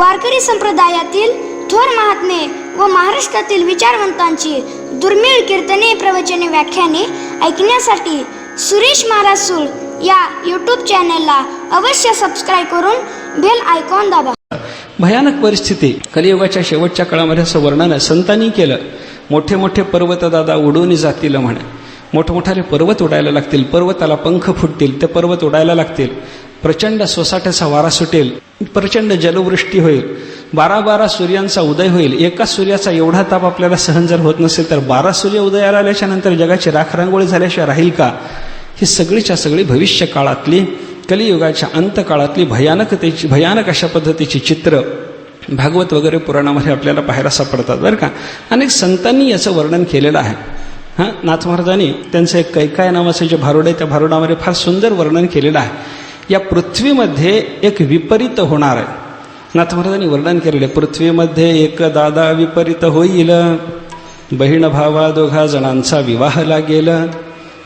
वारकरी संप्रदायातील थोर महात्मे व महाराष्ट्रातील विचारवंतांची दुर्मिळ कीर्तने, प्रवचने, व्याख्याने ऐकण्यासाठी सुरेश महाराज सूळ या यूट्यूब चॅनलला अवश्य सबस्क्राईब करून बेल आयकॉन दाबा. भयानक परिस्थिती कलियुगाच्या शेवटच्या काळामध्ये असं वर्णन संतांनी केलं. मोठे मोठे पर्वत दादा उडून जातील म्हणे. मोठमोठाले पर्वत उडायला लागतील, पर्वताला पंख फुटतील, ते पर्वत उडायला लागतील. प्रचंड सोसाट्याचा वारा सुटेल, प्रचंड जलवृष्टी होईल, 12 सूर्यांचा उदय होईल. एका सूर्याचा एवढा ताप आपल्याला सहन जर होत नसेल तर 12 सूर्य उदयाला आल्याच्या नंतर जगाची राखरांगोळी झाल्याशिवाय राहील का? ही सगळीच्या सगळी भविष्य काळातली, कलियुगाच्या अंतकाळातली भयानक अशा पद्धतीची चित्र भागवत वगैरे पुराणामध्ये आपल्याला पाहायला सापडतात बरं का. अनेक संतांनी याचं वर्णन केलेलं आहे. नाथ महाराजांनी त्यांचं एक कैकाय नावाचं जे भारुड आहे त्या भारुडामध्ये फार सुंदर वर्णन केलेलं आहे. या पृथ्वीमध्ये एक विपरीत होणार आहे. नाथ महाराजांनी वर्णन केलेले, पृथ्वीमध्ये एक दादा विपरीत होईल, बहीण भावा दोघा जणांचा विवाह लागेल,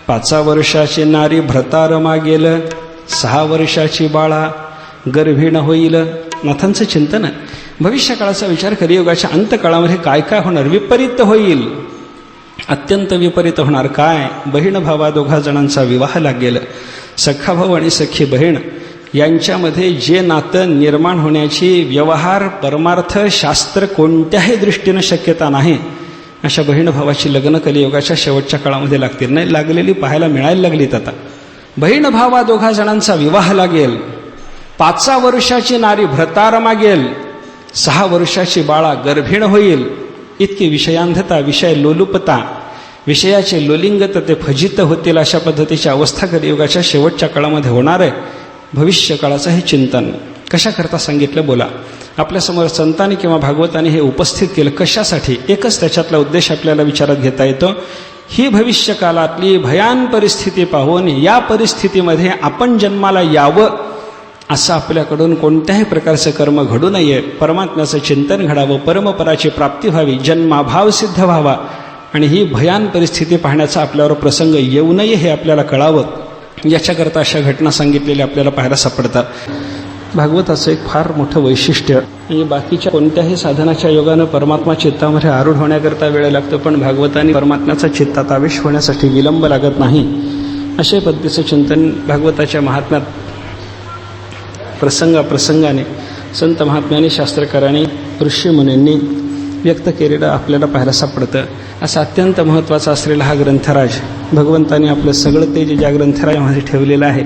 5 वर्षाची नारी भ्रतार मागेल, 6 वर्षाची बाळा गर्भिण होईल. नाथांचं चिंतन आहे. भविष्यकाळाचा विचार, कलियुगाच्या अंतकाळामध्ये काय काय होणार, विपरीत होईल, अत्यंत विपरीत होणार. काय? बहीण भावा दोघा जणांचा विवाह लागेल. सखा भाऊ आणि सखी बहीण यांच्यामध्ये जे नातं निर्माण होण्याची व्यवहार, परमार्थ, शास्त्र कोणत्याही दृष्टीनं शक्यता नाही, अशा बहीण भावाची लग्न कलियुगाच्या शेवटच्या काळामध्ये लागतील. नाही लागलेली पाहायला मिळायला लागलीत आता. बहीण भावा दोघा जणांचा विवाह लागेल, 5 वर्षाची नारी भ्रतार मागेल, 6 वर्षाची बाळा गर्भिण होईल. इतकी विषयांधता, विषय लोलुपता, विषयाचे लोलिंगत ते फजित होतील, अशा पद्धतीची अवस्था कलियुगाच्या शेवटच्या काळामध्ये होणार आहे. भविष्य काळाचं हे चिंतन कशाकरता सांगितलं बोला. आपल्यासमोर संतांनी किंवा भागवतांनी हे उपस्थित केलं कशासाठी? एकच त्याच्यातला उद्देश आपल्याला विचारात घेता येतो. ही भविष्यकाळातली भयान परिस्थिती पाहून या परिस्थितीमध्ये आपण जन्माला यावं असं आपल्याकडून कोणत्याही प्रकारचं कर्म घडू नये. परमात्म्याचं चिंतन घडावं, परमपराची प्राप्ती व्हावी, जन्माभाव सिद्ध व्हावा आणि ही भयान परिस्थिती पाहण्याचा आपल्यावर प्रसंग येऊ नये हे आपल्याला कळावं. याच्याकरता अशा घटना सांगितलेल्या आपल्याला पाहायला सापडतात. भागवताचं एक फार मोठं वैशिष्ट्य म्हणजे बाकीच्या कोणत्याही साधनाच्या योगानं परमात्मा चित्तामध्ये आरूढ होण्याकरता वेळ लागतो, पण भागवतांनी परमात्म्याचा चित्तात आवेश होण्यासाठी विलंब लागत नाही. अशा पद्धतीचं चिंतन भागवताच्या महात्म्यात प्रसंगाने संत महात्म्यांनी, शास्त्रकारांनी, ऋषीमुनींनी व्यक्त केलेलं आपल्याला पाहायला सापडतं. असा अत्यंत महत्त्वाचा असलेला हा ग्रंथराज, भगवंतांनी आपलं सगळं तेज ज्या ग्रंथराजामध्ये ठेवलेलं आहे.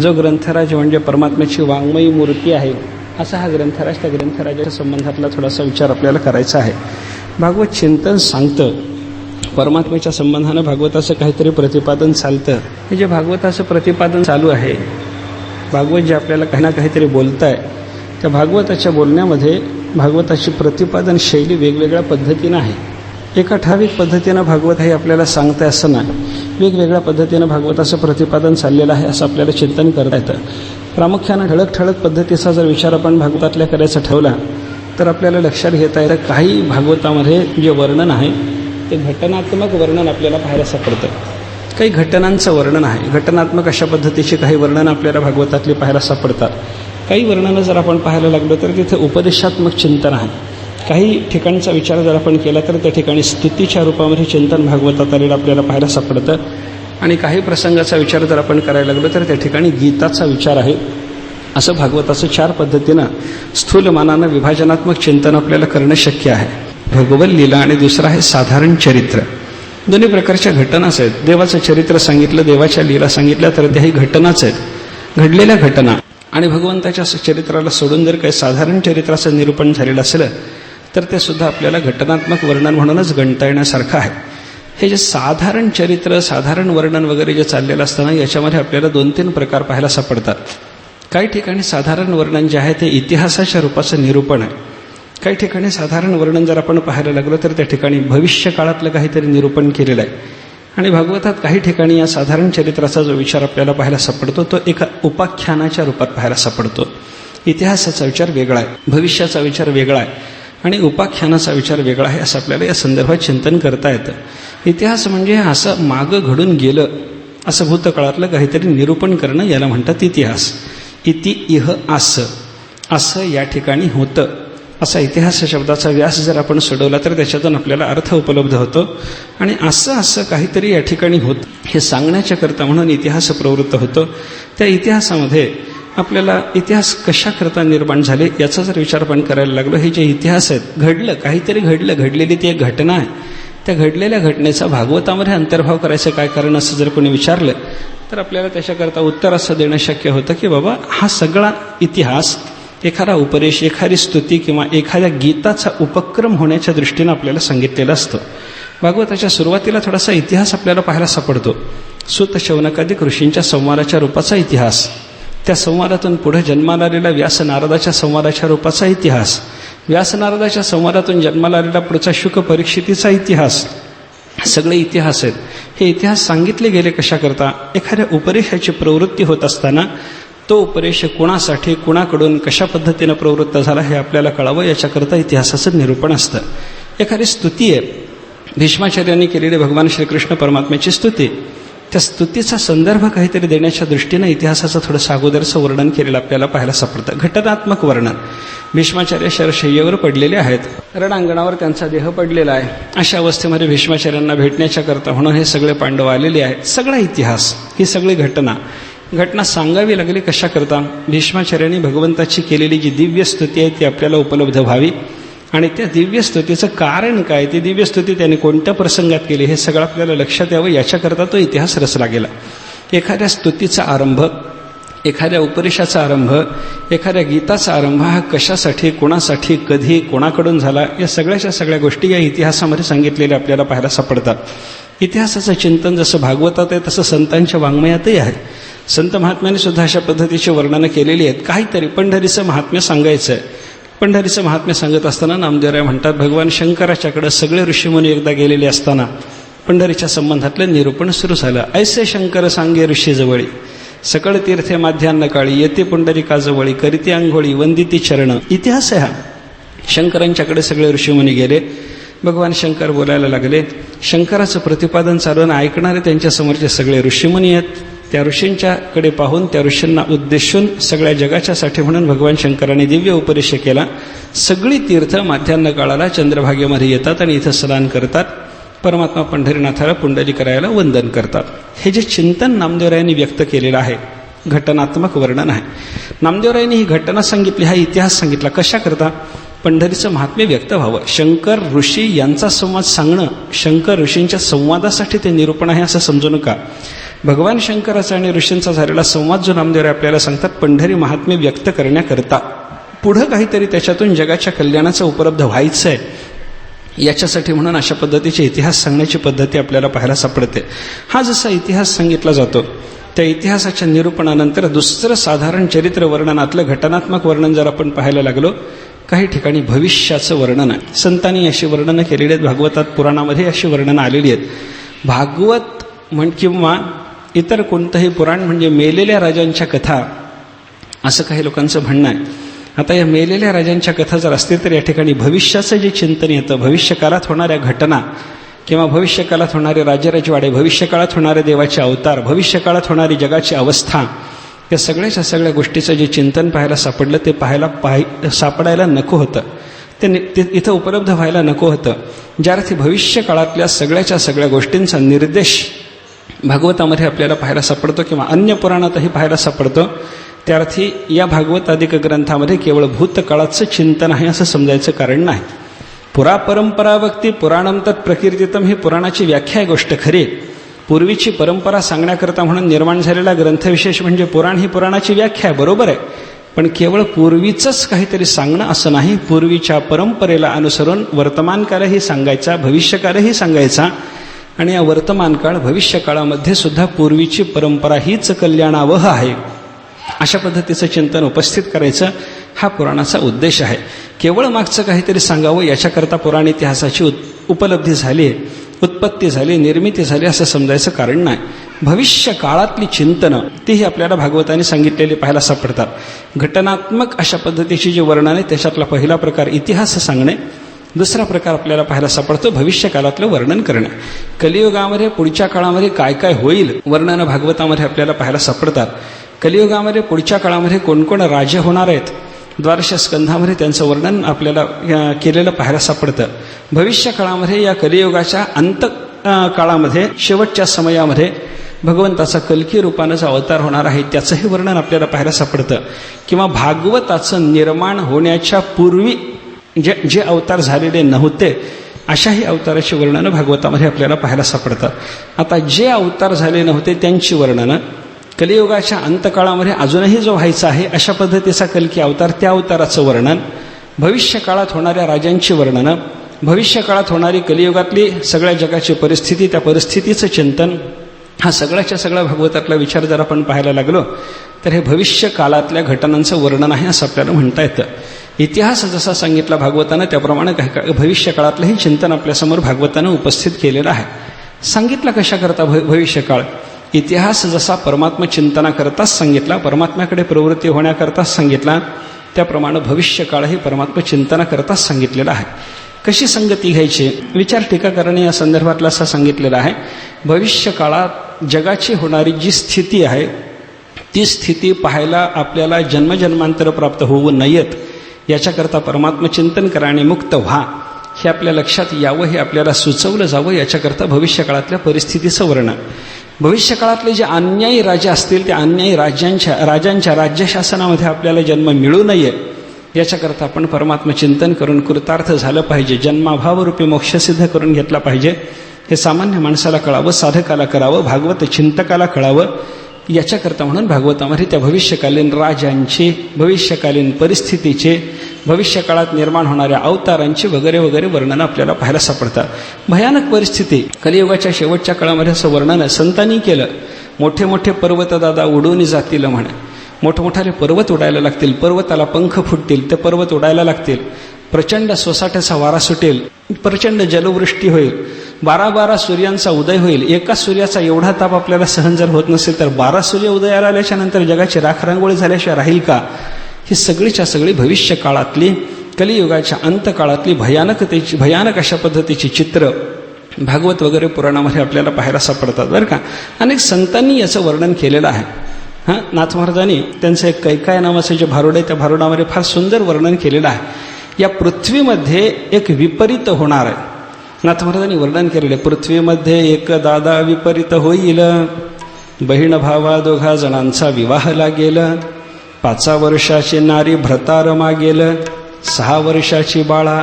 जो ग्रंथराज म्हणजे परमात्म्याची वाङ्मयी मूर्ती आहे, असा हा ग्रंथराज. त्या ग्रंथराजाच्या संबंधातला थोडासा विचार आपल्याला करायचा आहे. भागवत चिंतन सांगतं, परमात्म्याच्या संबंधानं भागवताचं काहीतरी प्रतिपादन चालतं. हे जे भागवताचं प्रतिपादन चालू आहे, भागवत जे आपल्याला काही ना काहीतरी बोलत आहे, त्या भागवताच्या बोलण्यामध्ये भागवताची प्रतिपादन शैली वेगवेगळ्या पद्धतीनं आहे. एका ठराविक पद्धतीनं भागवत हे आपल्याला सांगतं असं नाही, वेगवेगळ्या पद्धतीनं भागवताचं प्रतिपादन चाललेलं आहे असं आपल्याला चिंतन करता येतं. प्रामुख्यानं ठळक पद्धतीचा जर विचार आपण भागवतातल्या करायचा ठेवला तर आपल्याला लक्षात घेता येतं, काही भागवतामध्ये जे वर्णन आहे ते घटनात्मक वर्णन आपल्याला पाहायला सापडतं. काही घटनांचं वर्णन आहे, घटनात्मक अशा पद्धतीची काही वर्णनं आपल्याला भागवतातली पाहायला सापडतात. काही वर्णनं जर आपण पाहायला लागलो तर तिथे उपदेशात्मक चिंतन आहे. काही ठिकाणचा विचार जर आपण केला तर त्या ठिकाणी स्तुतीच्या रूपामध्ये चिंतन भागवतात आलेलं आपल्याला पाहायला सापडतं. आणि काही प्रसंगाचा विचार जर आपण करायला लागलो तर त्या ठिकाणी गीताचा विचार आहे. असं भागवताचं 4 पद्धतीनं स्थूलमानानं विभाजनात्मक चिंतन आपल्याला करणं शक्य आहे. भगवत लीला आणि दुसरं आहे साधारण चरित्र. दोन्ही प्रकारच्या घटनाच आहेत. देवाचं चरित्र सांगितलं, देवाच्या लीला सांगितल्या तर त्याही घटनाच आहेत, घडलेल्या घटना. आणि भगवंताच्या चरित्राला सोडून जर काही साधारण चरित्राचं निरूपण झालेलं असलं तर ते सुद्धा आपल्याला घटनात्मक वर्णन म्हणूनच गणता येण्यासारखं आहे. हे जे साधारण चरित्र, साधारण वर्णन वगैरे जे चाललेलं असताना याच्यामध्ये आपल्याला 2-3 प्रकार पाहायला सापडतात. काही ठिकाणी साधारण वर्णन जे आहे ते इतिहासाच्या रूपाचं निरूपण आहे. काही ठिकाणी साधारण वर्णन जर आपण पाहायला लागलो तर त्या ठिकाणी भविष्य काळातलं काहीतरी निरूपण केलेलं आहे. आणि भागवतात काही ठिकाणी या साधारण चरित्राचा जो विचार आपल्याला पाहायला सापडतो तो एका उपाख्यानाच्या रूपात पाहायला सापडतो. इतिहासाचा विचार वेगळा आहे, भविष्याचा विचार वेगळा आहे आणि उपाख्यानाचा विचार वेगळा आहे, असं आपल्याला या संदर्भात चिंतन करता येतं. इतिहास म्हणजे असं मागं घडून गेलं असं भूतकाळातलं काहीतरी निरूपण करणं, याला म्हणतात इतिहास. इति इह आस, असं या ठिकाणी होतं. असा इतिहास शब्दाचा व्यास जर आपण सोडवला तर त्याच्यातून आपल्याला अर्थ उपलब्ध होतो. आणि असं काहीतरी या ठिकाणी होतं हे सांगण्याच्या करता म्हणून इतिहास प्रवृत्त होतो. त्या इतिहासामध्ये आपल्याला इतिहास कशाकरता निर्माण झाले याचा जर विचार आपण करायला लागलो, हे जे इतिहास आहेत, घडलं काहीतरी घडलेली ती एक घटना आहे. त्या घडलेल्या घटनेचा भागवतामध्ये अंतर्भाव करायचं काय कारण असं जर कोणी विचारलं तर आपल्याला त्याच्याकरता उत्तर असं देणं शक्य होतं की बाबा हा सगळा इतिहास एखादा उपदेश, एखादी स्तुती किंवा एखाद्या गीताचा उपक्रम होण्याच्या दृष्टीनं आपल्याला सांगितलेला असतो. भागवताच्या सुरुवातीला थोडासा इतिहास आपल्याला पाहायला सापडतो. सूत शौनकादिक ऋषींच्या संवादाच्या रूपाचा इतिहास, त्या संवादातून पुढे जन्माला आलेला व्यास नारदाच्या संवादाच्या रूपाचा इतिहास, व्यास नारदाच्या संवादातून जन्माला आलेला पुढचा शुक परीक्षितीचा इतिहास, सगळे इतिहास आहेत. हे इतिहास सांगितले गेले कशाकरता? एखाद्या उपदेशाची प्रवृत्ती होत असताना तो उपदेश कुणासाठी, कुणाकडून, कशा पद्धतीनं प्रवृत्त झाला हे आपल्याला कळावं याच्याकरता इतिहासाचं निरूपण असतं. एखादी स्तुती आहे, भीष्माचार्यांनी केलेली भगवान श्रीकृष्ण परमात्म्याची स्तुती, त्या स्तुतीचा संदर्भ काहीतरी देण्याच्या दृष्टीनं इतिहासाचं थोडंसं अगोदरचं वर्णन केलेलं आपल्याला पाहायला सापडतं. घटनात्मक वर्णन. भीष्माचार्य शरशय्येवर पडलेले आहेत, रणांगणावर त्यांचा देह पडलेला आहे. अशा अवस्थेमध्ये भीष्माचार्यांना भेटण्याच्या करता म्हणून हे सगळे पांडव आलेले आहेत. सगळा इतिहास, ही सगळी घटना सांगावी लागली कशाकरता? भीष्माचार्यांनी भगवंताची केलेली जी दिव्य स्तुती आहे ती आपल्याला उपलब्ध व्हावी. आणि त्या दिव्य स्तुतीचं कारण काय, ती दिव्य स्तुती त्यांनी कोणत्या प्रसंगात केली हे सगळं आपल्याला लक्षात यावं याच्याकरता तो इतिहास रचला गेला. एखाद्या स्तुतीचा आरंभ, एखाद्या उपदेशाचा आरंभ, एखाद्या गीताचा आरंभ हा कशासाठी, कोणासाठी, कधी, कोणाकडून झाला या सगळ्या गोष्टी या इतिहासामध्ये सांगितलेल्या आपल्याला पाहायला सापडतात. इतिहासाचं चिंतन जसं भागवतात आहे तसं संतांच्या वाङ्मयातही आहे. संत महात्म्यांनी सुद्धा अशा पद्धतीची वर्णनं केलेली आहेत. काहीतरी पंढरीचं महात्म्य सांगायचं आहे. पंढरीचं महात्म्य सांगत असताना नामदेवराय म्हणतात, भगवान शंकराच्याकडे सगळे ऋषीमुनी एकदा गेलेले असताना पंढरीच्या संबंधातलं निरूपण सुरू झालं. ऐसे शंकर सांगे ऋषी जवळी, सकळ तीर्थे माध्यान्न काळी, येते पुंडरिकाजवळी, करीती आंघोळी, वंदिती चरण. इतिहास आहे हा. शंकरांच्याकडे सगळे ऋषीमुनी गेले. भगवान शंकर बोलायला लागले. शंकराचं प्रतिपादन चालून ऐकणारे त्यांच्या समोरचे सगळे ऋषीमुनी आहेत. त्या ऋषींच्याकडे पाहून, त्या ऋषींना उद्देशून सगळ्या जगाच्यासाठी म्हणून भगवान शंकरांनी दिव्य उपदेश केला. सगळी तीर्थ माध्यान्ह काळाला चंद्रभागेमध्ये येतात आणि इथं स्नान करतात. परमात्मा पंढरीनाथाला पुंडली करायला वंदन करतात. हे जे चिंतन नामदेवरायांनी व्यक्त केलेलं आहे, घटनात्मक वर्णन आहे. नामदेवरायांनी ही घटना सांगितली, हा इतिहास सांगितला कशाकरता? पंढरीचं महात्म्य व्यक्त व्हावं. शंकर ऋषी यांचा संवाद सांगणं, शंकर ऋषींच्या संवादासाठी ते निरूपण आहे असं समजू नका. भगवान शंकराचा आणि ऋषींचा झालेला संवाद जो नामदेव आपल्याला सांगतात, पंढरी महात्म्य व्यक्त करण्याकरता पुढं काहीतरी त्याच्यातून जगाच्या कल्याणाचं उपलब्ध व्हायचं आहे याच्यासाठी म्हणून अशा पद्धतीचे इतिहास सांगण्याची पद्धती आपल्याला पाहायला सापडते. हा जसा इतिहास सांगितला जातो, त्या इतिहासाच्या निरूपणानंतर दुसरं साधारण चरित्र वर्णनातलं घटनात्मक वर्णन जर आपण पाहायला लागलो, काही ठिकाणी भविष्याचं वर्णन आहे. संतांनी अशी वर्णनं केलेली आहेत. भागवतात, पुराणामध्ये अशी वर्णनं आलेली आहेत. भागवत किंवा इतर कोणतंही पुराण म्हणजे मेलेल्या राजांच्या कथा, असं काही लोकांचं म्हणणं आहे. आता या मेलेल्या राजांच्या कथा जर असतील तर या ठिकाणी भविष्याचं जे चिंतन येतं, भविष्यकाळात होणाऱ्या घटना किंवा भविष्यकाळात होणारे राजवाडे, भविष्यकाळात होणारे देवाचे अवतार, भविष्यकाळात होणारी जगाची अवस्था, या सगळ्या गोष्टीचं जे चिंतन पाहायला सापडलं ते सापडायला नको होतं. ते इथं उपलब्ध व्हायला नको होतं. ज्या अर्थी भविष्यकाळातल्या सगळ्या गोष्टींचा निर्देश भागवतामध्ये आपल्याला पाहायला सापडतो किंवा अन्य पुराणातही पाहायला सापडतो, त्या अर्थी या भागवत आदिक ग्रंथामध्ये केवळ भूतकाळाचं चिंतन आहे असं समजायचं कारण नाही. पुरा परंपरा वक्ती पुराणम तत् प्रकीर्तितम ही पुराणाची व्याख्या आहे. गोष्ट खरी, पूर्वीची परंपरा सांगण्याकरता म्हणून निर्माण झालेला ग्रंथविशेष म्हणजे पुराण, ही पुराणाची व्याख्या आहे, बरोबर आहे. पण केवळ पूर्वीचंच काहीतरी सांगणं असं नाही. पूर्वीच्या परंपरेला अनुसरून वर्तमानकाळही सांगायचा, भविष्यकाळही सांगायचा. आणि या वर्तमानकाळ भविष्यकाळामध्ये सुद्धा पूर्वीची परंपरा हीच कल्याणावह आहे अशा पद्धतीचं चिंतन उपस्थित करायचं, हा पुराणाचा उद्देश आहे. केवळ मागचं काहीतरी सांगावं याच्याकरता पुराण इतिहासाची उपलब्धी झाली, उत्पत्ती झाली, निर्मिती झाली असं समजायचं कारण नाही. भविष्य काळातली चिंतनं तीही आपल्याला भागवताने सांगितलेली पाहायला सापडतात. घटनात्मक अशा पद्धतीची जी वर्णन आहे त्याच्यातला पहिला प्रकार इतिहास सांगणे, दुसरा प्रकार आपल्याला पाहायला सापडतो भविष्यकाळातलं वर्णन करणे. कलियुगामध्ये पुढच्या काळामध्ये काय काय होईल वर्णनं भागवतामध्ये आपल्याला पाहायला सापडतात. कलियुगामध्ये पुढच्या काळामध्ये कोण कोण राजे होणार आहेत, द्वादश स्कंधामध्ये त्यांचं वर्णन आपल्याला केलेलं पाहायला सापडतं. भविष्य काळामध्ये या कलियुगाच्या अंत काळामध्ये शेवटच्या समयामध्ये भगवंताचा कल्की रूपानं जो अवतार होणार आहे त्याचंही वर्णन आपल्याला पाहायला सापडतं. किंवा भागवताचं निर्माण होण्याच्या पूर्वी जे अवतार झालेले नव्हते अशाही अवताराची वर्णनं भागवतामध्ये आपल्याला पाहायला सापडतात. आता जे अवतार झाले नव्हते त्यांची वर्णनं कलियुगाच्या अंतकाळामध्ये अजूनही जो व्हायचा आहे अशा पद्धतीचा कल्की अवतार, त्या अवताराचं वर्णन, भविष्य काळात होणाऱ्या राजांची वर्णनं, भविष्य काळात होणारी कलियुगातली सगळ्या जगाची परिस्थिती, त्या परिस्थितीचं चिंतन, हा सगळ्याच्या सगळा भागवतातला विचार जर आपण पाहायला लागलो तर हे भविष्य काळातल्या घटनांचं वर्णन आहे असं आपल्याला म्हणता येतं. इतिहास जसा सांगितला भागवतानं त्याप्रमाणे काही भविष्य काळातलंही चिंतन आपल्यासमोर भागवतानं उपस्थित केलेलं आहे. सांगितलं कशाकरता भविष्यकाळ? इतिहास जसा परमात्मा चिंतनाकरताच सांगितला, परमात्म्याकडे प्रवृत्ती होण्याकरताच सांगितला, त्याप्रमाणे भविष्यकाळही परमात्मा चिंतनाकरताच सांगितलेला आहे. कशी संगती घ्यायची? विचार टीकाकाराने या संदर्भातला असा सांगितलेला आहे. भविष्यकाळात जगाची होणारी जी स्थिती आहे ती स्थिती पाहायला आपल्याला जन्मजन्मांतर प्राप्त होऊ नयेत याच्याकरता परमात्मा चिंतन करा आणि मुक्त व्हा हे आपल्या लक्षात यावं, हे आपल्याला सुचवलं जावं, याच्याकरता भविष्यकाळातल्या परिस्थितीचं वर्णन. भविष्यकाळातले जे अन्यायी राजे असतील त्या अन्यायी राजांच्या राज्यशासनामध्ये आपल्याला जन्म मिळू नये याच्याकरता आपण परमात्मा चिंतन करून कृतार्थ झालं पाहिजे, जन्माभावरूपी मोक्ष सिद्ध करून घेतला पाहिजे. हे सामान्य माणसाला कळावं, साधकाला करावं, भागवत चिंतकाला कळावं. याच्याकरता म्हणून भागवतामध्ये त्या भविष्यकालीन राजांची, भविष्यकालीन परिस्थितीचे, भविष्यकाळात निर्माण होणाऱ्या अवतारांची वगैरे वगैरे वर्णनं आपल्याला पाहायला सापडतात. भयानक परिस्थिती कलियुगाच्या शेवटच्या काळामध्ये असं वर्णन संतांनी केलं. मोठे मोठे पर्वत दादा उडून जातील म्हणे, मोठमोठाले पर्वत उडायला लागतील, पर्वताला पंख फुटतील, ते पर्वत उडायला लागतील, प्रचंड सोसाट्याचा वारा सुटेल, प्रचंड जलवृष्टी होईल, 12 सूर्यांचा उदय होईल. एका सूर्याचा एवढा ताप आपल्याला सहन जर होत नसेल तर 12 सूर्य उदयाला आल्याच्या नंतर जगाची राखरांगोळी झाल्याशिवाय राहील का? ही सगळीच्या सगळी भविष्य काळातली, कलियुगाच्या अंतकाळातली भयानक अशा पद्धतीची चित्र भागवत वगैरे पुराणामध्ये आपल्याला पाहायला सापडतात बरं का. अनेक संतांनी याचं वर्णन केलेलं आहे. नाथ महाराजांनी त्यांचं एक कैकाय नावाचं जे भारुड आहे त्या भारुडामध्ये फार सुंदर वर्णन केलेलं आहे. या पृथ्वीमध्ये एक विपरीत होणार आहे. नाथ महाराजांनी वर्णन केलेले, पृथ्वीमध्ये एक दादा विपरीत होईल, बहीण भावा दोघा जणांचा विवाह लागेल, 5 वर्षाची नारी भ्रतार मागेल, 6 वर्षाची बाळा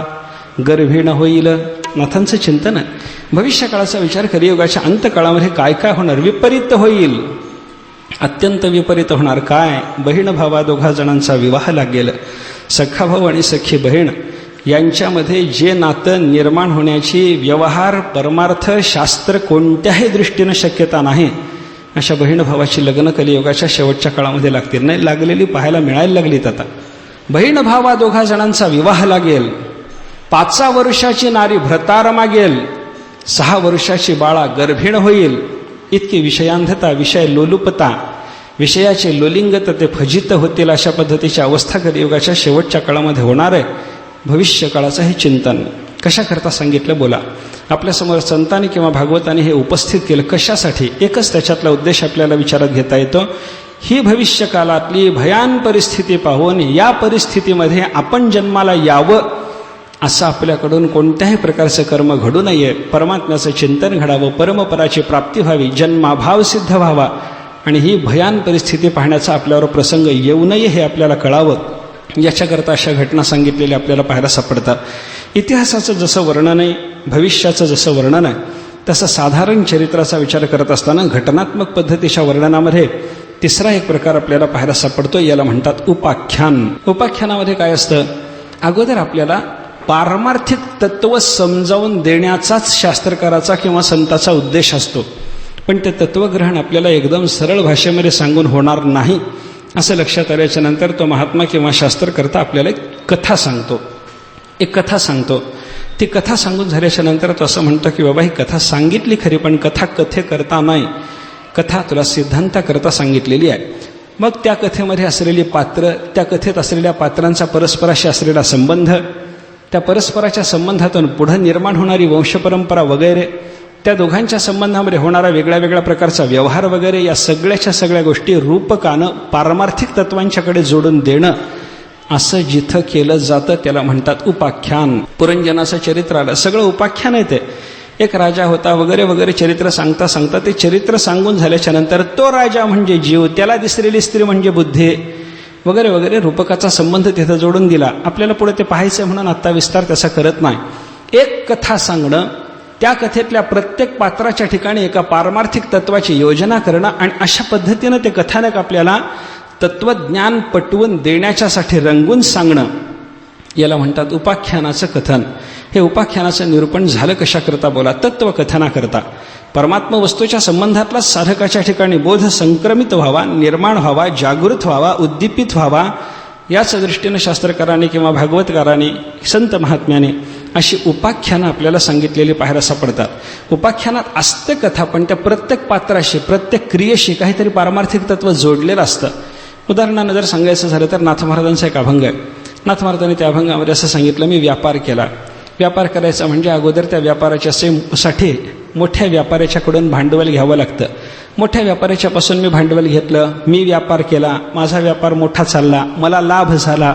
गर्भिण होईल. नाथांचं चिंतन आहे. भविष्यकाळाचा विचार कलियुगाच्या अंतकाळामध्ये काय काय होणार? विपरीत होईल, अत्यंत विपरीत होणार. काय? बहीण भावा दोघा जणांचा विवाह लागेल. सखा भाऊ आणि सखी बहीण यांच्यामध्ये जे नातं निर्माण होण्याची व्यवहार, परमार्थ, शास्त्र कोणत्याही दृष्टीनं शक्यता नाही अशा बहीण भावाची लग्न कलियुगाच्या शेवटच्या काळामध्ये लागतील. नाही लागलेली पाहायला मिळायला लागलीत. आता बहीण भावा दोघा जणांचा विवाह लागेल, 5 वर्षाची नारी भ्रतार मागेल, 6 वर्षाची बाळा गर्भिण होईल. इतकी विषयांधता, विषय लोलुपता, विषयाचे लोलिंगत ते फजित होतील अशा पद्धतीची अवस्था कलियुगाच्या शेवटच्या काळामध्ये होणार आहे. भविष्य काळाचं हे चिंतन कशाकरता सांगितलं? बोला. आपल्यासमोर संतांनी किंवा भागवतांनी हे उपस्थित केलं कशासाठी? एकच त्याच्यातला उद्देश आपल्याला विचारात घेता येतो. ही भविष्यकाळातली भयान परिस्थिती पाहून या परिस्थितीमध्ये आपण जन्माला यावं असं आपल्याकडून कोणत्याही प्रकारचं कर्म घडू नये, परमात्म्याचं चिंतन घडावं, परमपराची प्राप्ती व्हावी, जन्माभाव सिद्ध व्हावा आणि ही भयान परिस्थिती पाहण्याचा आपल्यावर प्रसंग येऊ नये हे आपल्याला कळावं. याच्याकरता अशा घटना सांगितलेल्या आपल्याला पाहायला सापडतात. इतिहासाचं जसं वर्णन आहे, भविष्याचं जसं वर्णन आहे, तसं साधारण चरित्राचा विचार करत असताना घटनात्मक पद्धतीच्या वर्णनामध्ये तिसरा एक प्रकार आपल्याला पाहायला सापडतो. याला म्हणतात उपाख्यान. उपाख्यानामध्ये काय असतं? अगोदर आपल्याला पारमार्थिक तत्त्व समजावून देण्याचाच शास्त्रकाराचा किंवा संताचा उद्देश असतो. पण ते तत्त्वग्रहण आपल्याला एकदम सरळ भाषेमध्ये सांगून होणार नाही असं लक्षात आल्याच्या नंतर तो महात्मा किंवा शास्त्रकर्ता आपल्याला एक कथा सांगतो. ती कथा सांगून झाल्याच्या नंतर तो असं म्हणतो की बाबा ही कथा सांगितली खरी, पण कथा कथेकरता नाही, कथा तुला सिद्धांताकरता सांगितलेली आहे. मग त्या कथेमध्ये असलेली पात्र, त्या कथेत असलेल्या पात्रांचा परस्पराशी असलेला संबंध, त्या परस्पराच्या संबंधातून पुढं निर्माण होणारी वंशपरंपरा वगैरे, त्या दोघांच्या संबंधामध्ये होणारा वेगळ्या वेगळ्या प्रकारचा व्यवहार वगैरे, या सगळ्याच्या सगळ्या गोष्टी रूपकानं पारमार्थिक तत्वांच्याकडे जोडून देणं असं जिथं केलं जातं त्याला म्हणतात उपाख्यान. पुरंजनाचं चरित्र आलं, सगळं उपाख्यान आहे ते. एक राजा होता वगैरे वगैरे चरित्र सांगता सांगता ते चरित्र सांगून झाल्याच्या नंतर तो राजा म्हणजे जीव, त्याला दिसलेली स्त्री म्हणजे बुद्धी वगैरे वगैरे रूपकाचा संबंध तिथं जोडून दिला. आपल्याला पुढे ते पाहायचं म्हणून आत्ता विस्तार तसा करत नाही. एक कथा सांगणं, त्या कथेतल्या प्रत्येक पात्राच्या ठिकाणी एका पारमार्थिक तत्वाची योजना करणं आणि अशा पद्धतीनं ते कथानक आपल्याला तत्वज्ञान पटवून देण्याच्यासाठी रंगून सांगणं, याला म्हणतात उपाख्यानाचं कथन. हे उपाख्यानाचं निरूपण झालं कशाकरता बोला? तत्वकथनाकरता. परमात्मा वस्तूच्या संबंधातला साधकाच्या ठिकाणी बोध संक्रमित व्हावा, निर्माण व्हावा, जागृत व्हावा, उद्दीपित व्हावा, याच दृष्टीनं शास्त्रकारांनी किंवा भागवतकारांनी संत महात्म्याने अशी उपाख्यानं आपल्याला सांगितलेली पाहायला सापडतात. उपाख्यानात असते कथा, पण त्या प्रत्येक पात्राशी प्रत्येक क्रियेशी काहीतरी पारमार्थिक तत्व जोडलेलं असतं. उदाहरणानं जर सांगायचं झालं तर नाथ महाराजांचा एक अभंग आहे. नाथ महाराजांनी त्या अभंगामध्ये असं सांगितलं, मी व्यापार केला. व्यापार करायचा म्हणजे अगोदर त्या व्यापाराच्या साठी मोठ्या व्यापाऱ्याच्याकडून भांडवल घ्यावं लागतं. मोठ्या व्यापाऱ्याच्यापासून मी भांडवल घेतलं, मी व्यापार केला, माझा व्यापार मोठा चालला, मला लाभ झाला.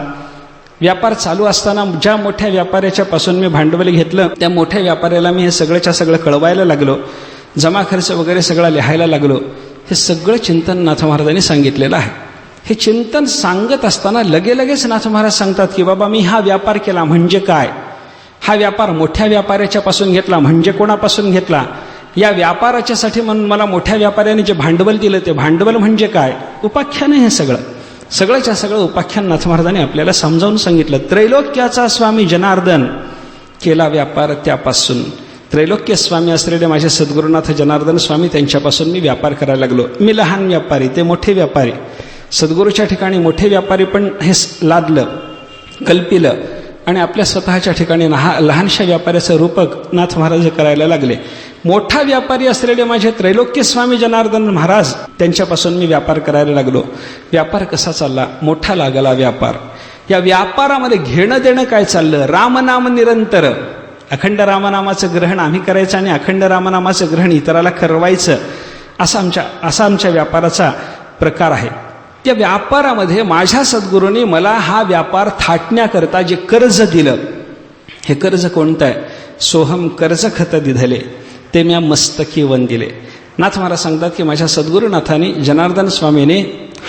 व्यापार चालू असताना ज्या मोठ्या व्यापाऱ्याच्यापासून मी भांडवल घेतलं त्या मोठ्या व्यापाऱ्याला मी हे सगळंच्या सगळं कळवायला लागलो, जमा खर्च वगैरे सगळा लिहायला लागलो. हे सगळं चिंतन नाथ महाराजांनी सांगितलेलं आहे. हे चिंतन सांगत असताना लगेच नाथ महाराज सांगतात की बाबा मी हा व्यापार केला म्हणजे काय? हा व्यापार मोठ्या व्यापाऱ्याच्यापासून घेतला म्हणजे कोणापासून घेतला? या व्यापाराच्यासाठी म्हणून मला मोठ्या व्यापाऱ्याने जे भांडवल दिलं ते भांडवल म्हणजे काय? उपाख्यान हे सगळंच्या सगळं उपाख्यान नाथ महाराजांनी आपल्याला समजावून सांगितलं. त्रैलोक्याचा स्वामी जनार्दन केला व्यापार त्यापासून. त्रैलोक्य स्वामी असलेले माझे सद्गुरुनाथ जनार्दन स्वामी, त्यांच्यापासून मी व्यापार करायला लागलो. मी लहान व्यापारी, ते मोठे व्यापारी. सद्गुरूच्या ठिकाणी मोठे व्यापारी पण हे लादलं, कल्पिलं आणि आपल्या स्वतःच्या ठिकाणी लहानशा व्यापाऱ्याचं रूपक नाथ महाराज करायला लागले. मोठा व्यापारी असलेले माझे त्रैलोक्य स्वामी जनार्दन महाराज, त्यांच्यापासून मी व्यापार करायला लागलो. व्यापार कसा चालला? मोठा लागला व्यापार. या व्यापारामध्ये घेणं देणं काय चाललं? रामनाम निरंतर. अखंड रामनामाचं ग्रहण आम्ही करायचं आणि अखंड रामनामाचं ग्रहण इतराला करवायचं, असा आमच्या व्यापाराचा प्रकार आहे. त्या व्यापारामध्ये माझ्या सद्गुरूंनी मला हा व्यापार थाटण्याकरता जे कर्ज दिलं, हे कर्ज कोणतं आहे? सोहम कर्ज खत दिधले ते म्या मस्तकी वंदिले. नाथ महाराज सांगतात की माझ्या सद्गुरुनाथांनी जनार्दन स्वामीने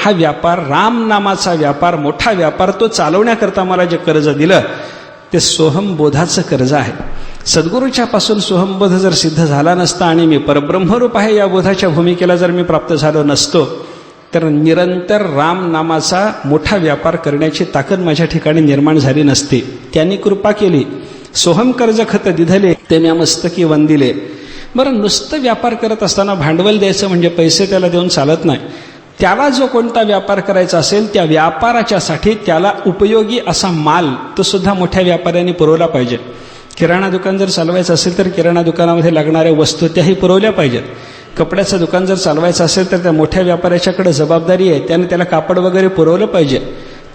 हा व्यापार, राम नामाचा व्यापार, मोठा व्यापार, तो चालवण्याकरता मला जे कर्ज दिलं ते सोहमबोधाचं कर्ज आहे. सद्गुरूच्यापासून सोहमबोध जर सिद्ध झाला नसता आणि मी परब्रह्मरूप आहे या बोधाच्या भूमिकेला जर मी प्राप्त झालो नसतो, तर निरंतर राम नामाचा मोठा व्यापार करण्याची ताकद माझ्या ठिकाणी निर्माण झाली नसती. त्यांनी कृपा केली. सोहम कर्ज खत दिधले ते म्या मस्तकी वंदिले. बरं, नुसतं व्यापार करत असताना भांडवल द्यायचं म्हणजे पैसे त्याला देऊन चालत नाही. त्याला जो कोणता व्यापार करायचा असेल त्या व्यापाराच्यासाठी त्याला उपयोगी असा माल तो सुद्धा मोठ्या व्यापाऱ्यांनी पुरवला पाहिजे. किराणा दुकान जर चालवायचं असेल तर किराणा दुकानामध्ये लागणाऱ्या वस्तू त्याही पुरवल्या पाहिजेत. कपड्याचं दुकान जर चालवायचं असेल तर त्या मोठ्या व्यापाऱ्याच्याकडे जबाबदारी आहे, त्याने त्याला कापड वगैरे पुरवलं पाहिजे.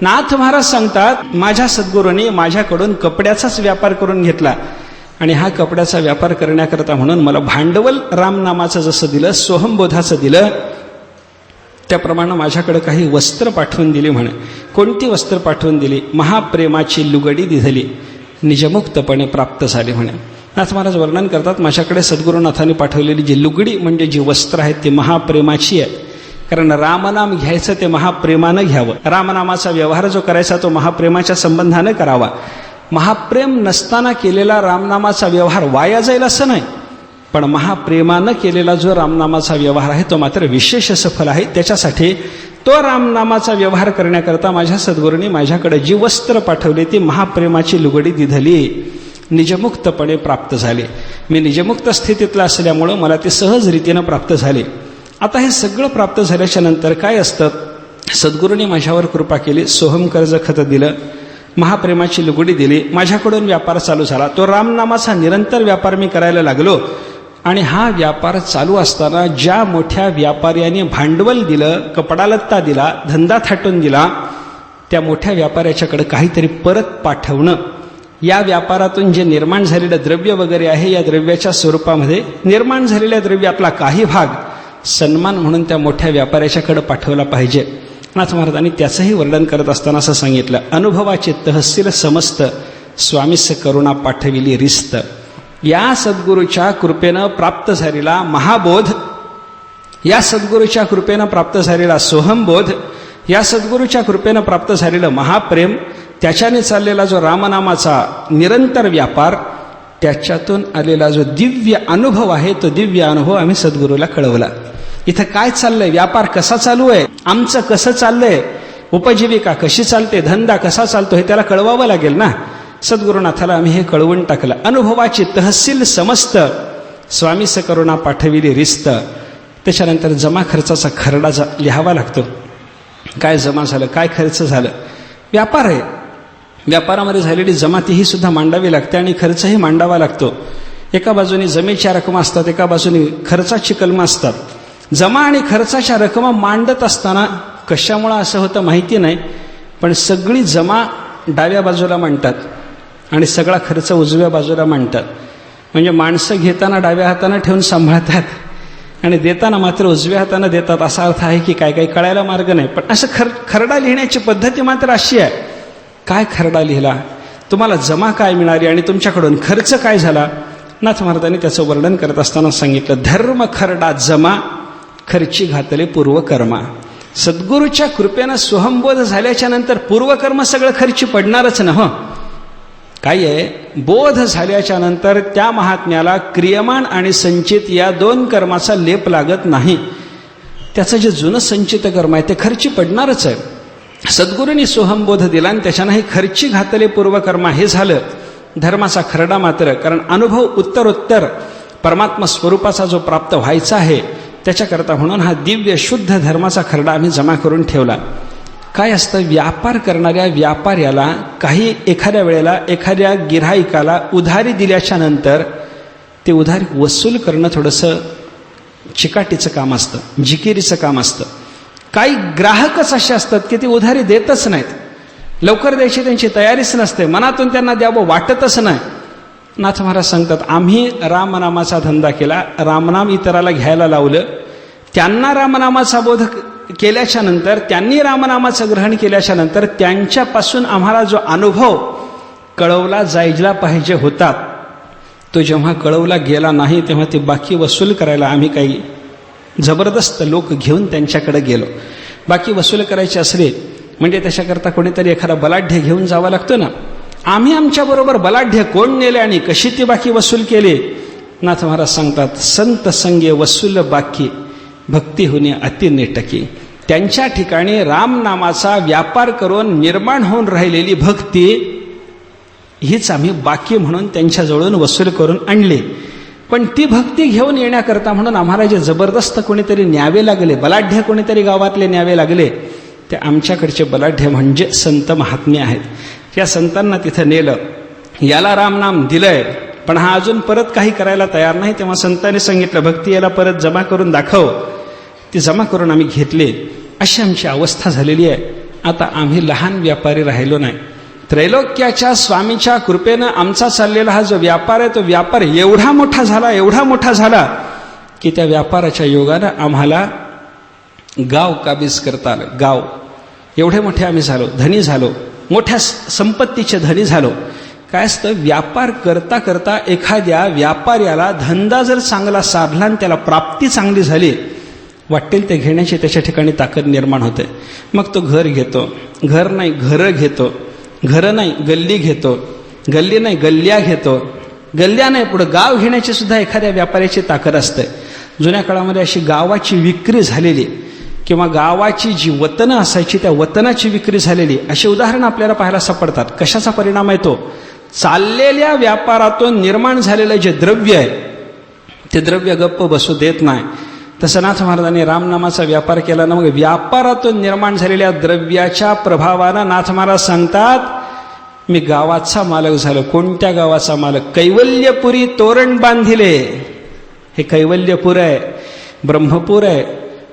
नाथ महाराज सांगतात माझ्या सद्गुरूंनी माझ्याकडून कपड्याचाच व्यापार करून घेतला आणि हा कपड्याचा व्यापार करण्याकरता म्हणून मला भांडवल रामनामाचं जसं दिलं, सोहमबोधाचं दिलं, त्याप्रमाणे माझ्याकडे काही वस्त्र पाठवून दिली. म्हणे कोणती वस्त्र पाठवून दिली? महाप्रेमाची लुगडी दिधली, निजमुक्तपणे प्राप्त झाली. म्हणे नाथ महाराज वर्णन करतात माझ्याकडे सद्गुरुनाथांनी पाठवलेली जी लुगडी म्हणजे जी वस्त्र आहेत ती महाप्रेमाची आहे. कारण रामनाम घ्यायचं ते महाप्रेमानं घ्यावं. रामनामाचा व्यवहार जो करायचा तो महाप्रेमाच्या संबंधानं करावा. महाप्रेम नसताना केलेला रामनामाचा व्यवहार वाया जाईल असं नाही, पण महाप्रेमानं केलेला जो रामनामाचा व्यवहार आहे तो मात्र विशेष सफल आहे. त्याच्यासाठी तो रामनामाचा व्यवहार करण्याकरता माझ्या सद्गुरूंनी माझ्याकडे जी वस्त्र पाठवली ती महाप्रेमाची लुगडी दिधली, निजमुक्तपणे प्राप्त झाले. मी निजमुक्त स्थितीतला असल्यामुळं मला ते सहज रीतीनं प्राप्त झाले. आता हे सगळं प्राप्त झाल्याच्या नंतर काय असतं? सद्गुरूंनी माझ्यावर कृपा केली, सोहम कर्ज खत दिलं, महाप्रेमाची लुगडी दिली, माझ्याकडून व्यापार चालू झाला. तो रामनामाचा निरंतर व्यापार मी करायला लागलो आणि हा व्यापार चालू असताना ज्या मोठ्या व्यापाऱ्याने भांडवल दिलं, कपडालत्ता दिला, धंदा थाटून दिला, त्या मोठ्या व्यापाऱ्याच्याकडे काहीतरी परत पाठवणं, या व्यापारातून जे निर्माण झालेलं द्रव्य वगैरे आहे या द्रव्याच्या स्वरूपामध्ये निर्माण झालेल्या द्रव्यातला काही भाग सन्मान म्हणून त्या मोठ्या व्यापाऱ्याच्याकडे पाठवला पाहिजे. नाथ महाराजांनी त्याचंही वर्णन करत असताना असं सांगितलं, अनुभवाचे तहसील समस्त स्वामीस करुणा पाठविली रिस्त. या सद्गुरूच्या कृपेनं प्राप्त झालेला महाबोध, या सद्गुरूच्या कृपेनं प्राप्त झालेला सोहमबोध, या सद्गुरूच्या कृपेनं प्राप्त झालेलं महाप्रेम, त्याच्याने चाललेला जो रामनामाचा निरंतर व्यापार, त्याच्यातून आलेला जो दिव्य अनुभव आहे, तो दिव्य अनुभव आम्ही सद्गुरूला कळवला. इथं काय चाललंय, व्यापार कसा चालू आहे, आमचं कसं चाललंय, उपजीविका कशी चालते, धंदा कसा चालतो, हे त्याला कळवावं लागेल ना. सद्गुरुनाथाला आम्ही हे कळवून टाकलं. अनुभवाची तहसील समस्त स्वामीस करुणा पाठविली रिस्त. त्याच्यानंतर जमा खर्चाचा खरडा लिहावा लागतो. काय जमा झालं, काय खर्च झालं. व्यापार आहे, व्यापारामध्ये झालेली जमाती ही सुद्धा मांडावी लागते आणि खर्चही मांडावा लागतो. एका बाजूने जमेच्या रकमा असतात, एका बाजूने खर्चाची कलमं असतात. जमा आणि खर्चाच्या रकमा मांडत असताना कशामुळं असं होतं माहिती नाही, पण सगळी जमा डाव्या बाजूला मांडतात आणि सगळा खर्च उजव्या बाजूला मांडतात. म्हणजे माणसं घेताना डाव्या हातानं ठेवून सांभाळतात आणि देताना मात्र उजव्या हातानं देतात, असा अर्थ आहे की काय काही कळायला मार्ग नाही. पण असं खरडा लिहिण्याची पद्धती मात्र अशी आहे. काय खरडा लिहिला, तुम्हाला जमा काय मिळाली आणि तुमच्याकडून खर्च काय झाला. नाथ महाराजांनी त्याचं वर्णन करत असताना सांगितलं, धर्म खरडा जमा खर्ची घातले पूर्वकर्मा. सद्गुरूच्या कृपेनं सोहमबोध झाल्याच्या नंतर पूर्वकर्म सगळं खर्ची पडणारच ना. हो, काय आहे, बोध झाल्याच्या नंतर त्या महात्म्याला क्रियमान आणि संचित या दोन कर्माचा लेप लागत नाही. त्याचं जे जुनं संचित कर्म आहे ते खर्ची पडणारच आहे. सद्गुरूंनी सोहमबोध दिला आणि त्याच्यानं हे खर्ची घातले पूर्वकर्मा हे झालं धर्माचा खरडा मात्र. कारण अनुभव उत्तरोत्तर परमात्मा स्वरूपाचा जो प्राप्त व्हायचा आहे त्याच्याकरता म्हणून हा दिव्य शुद्ध धर्माचा खरडा आम्ही जमा करून ठेवला. काय असतं, व्यापार करणाऱ्या व्यापाऱ्याला काही एखाद्या वेळेला एखाद्या गिऱ्हाईकाला उधारी दिल्याच्या नंतर ते उधारी वसूल करणं थोडंसं चिकाटीचं काम असतं, जिकिरीचं काम असतं. काही ग्राहकच असे असतात की ते उधारी देतच नाहीत, लवकर द्यायची त्यांची तयारीच नसते, मनातून त्यांना द्यावं वाटतच नाही. नाथ महाराज सांगतात, आम्ही रामनामाचा धंदा केला, रामनाम इतराला घ्यायला लावलं, त्यांना रामनामाचा बोध केल्याच्या नंतर, त्यांनी रामनामाचं ग्रहण केल्याच्या नंतर त्यांच्यापासून आम्हाला जो अनुभव कळवला जायला पाहिजे होता तो जेव्हा कळवला गेला नाही तेव्हा ते बाकी वसूल करायला आम्ही काही जबरदस्त लोक घेऊन त्यांच्याकडे गेलो. बाकी वसूल करायचे असले म्हणजे त्याच्याकरता कोणीतरी एखादा बलाढ्य घेऊन जावा लागतो ना. आम्ही आमच्याबरोबर बलाढ्य कोण नेले आणि कशी ती बाकी वसूल केली. नाथ महाराज सांगतात, संत संगे वसूल बाकी भक्ती होणे अति नेटकी. त्यांच्या ठिकाणी रामनामाचा व्यापार करून निर्माण होऊन राहिलेली भक्ती हीच आम्ही बाकी म्हणून त्यांच्याजवळून वसूल करून आणली. पण ती भक्ती घेऊन येण्याकरता म्हणून आम्हाला जे जबरदस्त कोणीतरी न्यावे लागले, बलाढ्य कोणीतरी गावातले न्यावे लागले, ते आमच्याकडचे बलाढ्य म्हणजे संत महात्मे आहेत. त्या संतांना तिथं नेलं, याला रामनाम दिलंय पण हा अजून परत काही करायला तयार नाही. तेव्हा संतांनी सांगितलं, भक्ती याला परत जमा करून दाखव. ती जमा करून आम्ही घेतली. अशी आमची अवस्था झालेली आहे. आता आम्ही लहान व्यापारी राहिलो नाही. त्रैलोक्याच्या स्वामीच्या कृपेनं आमचा चाललेला हा जो व्यापार आहे तो व्यापार एवढा मोठा झाला की त्या व्यापाराच्या योगानं आम्हाला गाव काबीज करता आलं. गाव एवढे मोठे आम्ही झालो, धनी झालो, मोठ्या संपत्तीचे धनी झालो. काय असतं, व्यापार करता करता एखाद्या व्यापाऱ्याला धंदा जर चांगला साधला आणि त्याला प्राप्ती चांगली झाली, वाटेल ते घेण्याची त्याच्या ठिकाणी ताकद निर्माण होते. मग तो घर घेतो, घर नाही घरं घेतो, घरं नाही गल्ली घेतो, गल्ली नाही गल्ल्या घेतो, गल्ल्या नाही पुढं गाव घेण्याची सुद्धा एखाद्या व्यापाऱ्याची ताकद असते. जुन्या काळामध्ये अशी गावाची विक्री झालेली किंवा गावाची जी वतनं असायची त्या वतनाची विक्री झालेली अशी उदाहरणं आपल्याला पाहायला सापडतात. कशाचा परिणाम आहे तो, चाललेल्या व्यापारातून निर्माण झालेलं जे द्रव्य आहे ते द्रव्य गप्प बसू देत नाही. तसं नाथ महाराजांनी रामनामाचा व्यापार केला ना, मग व्यापारातून निर्माण झालेल्या द्रव्याच्या प्रभावानं नाथ महाराज सांगतात, मी गावाचा मालक झालो. कोणत्या गावाचा मालक, कैवल्यपुरी तोरण बांधिले. हे कैवल्यपूर आहे, ब्रह्मपूर आहे,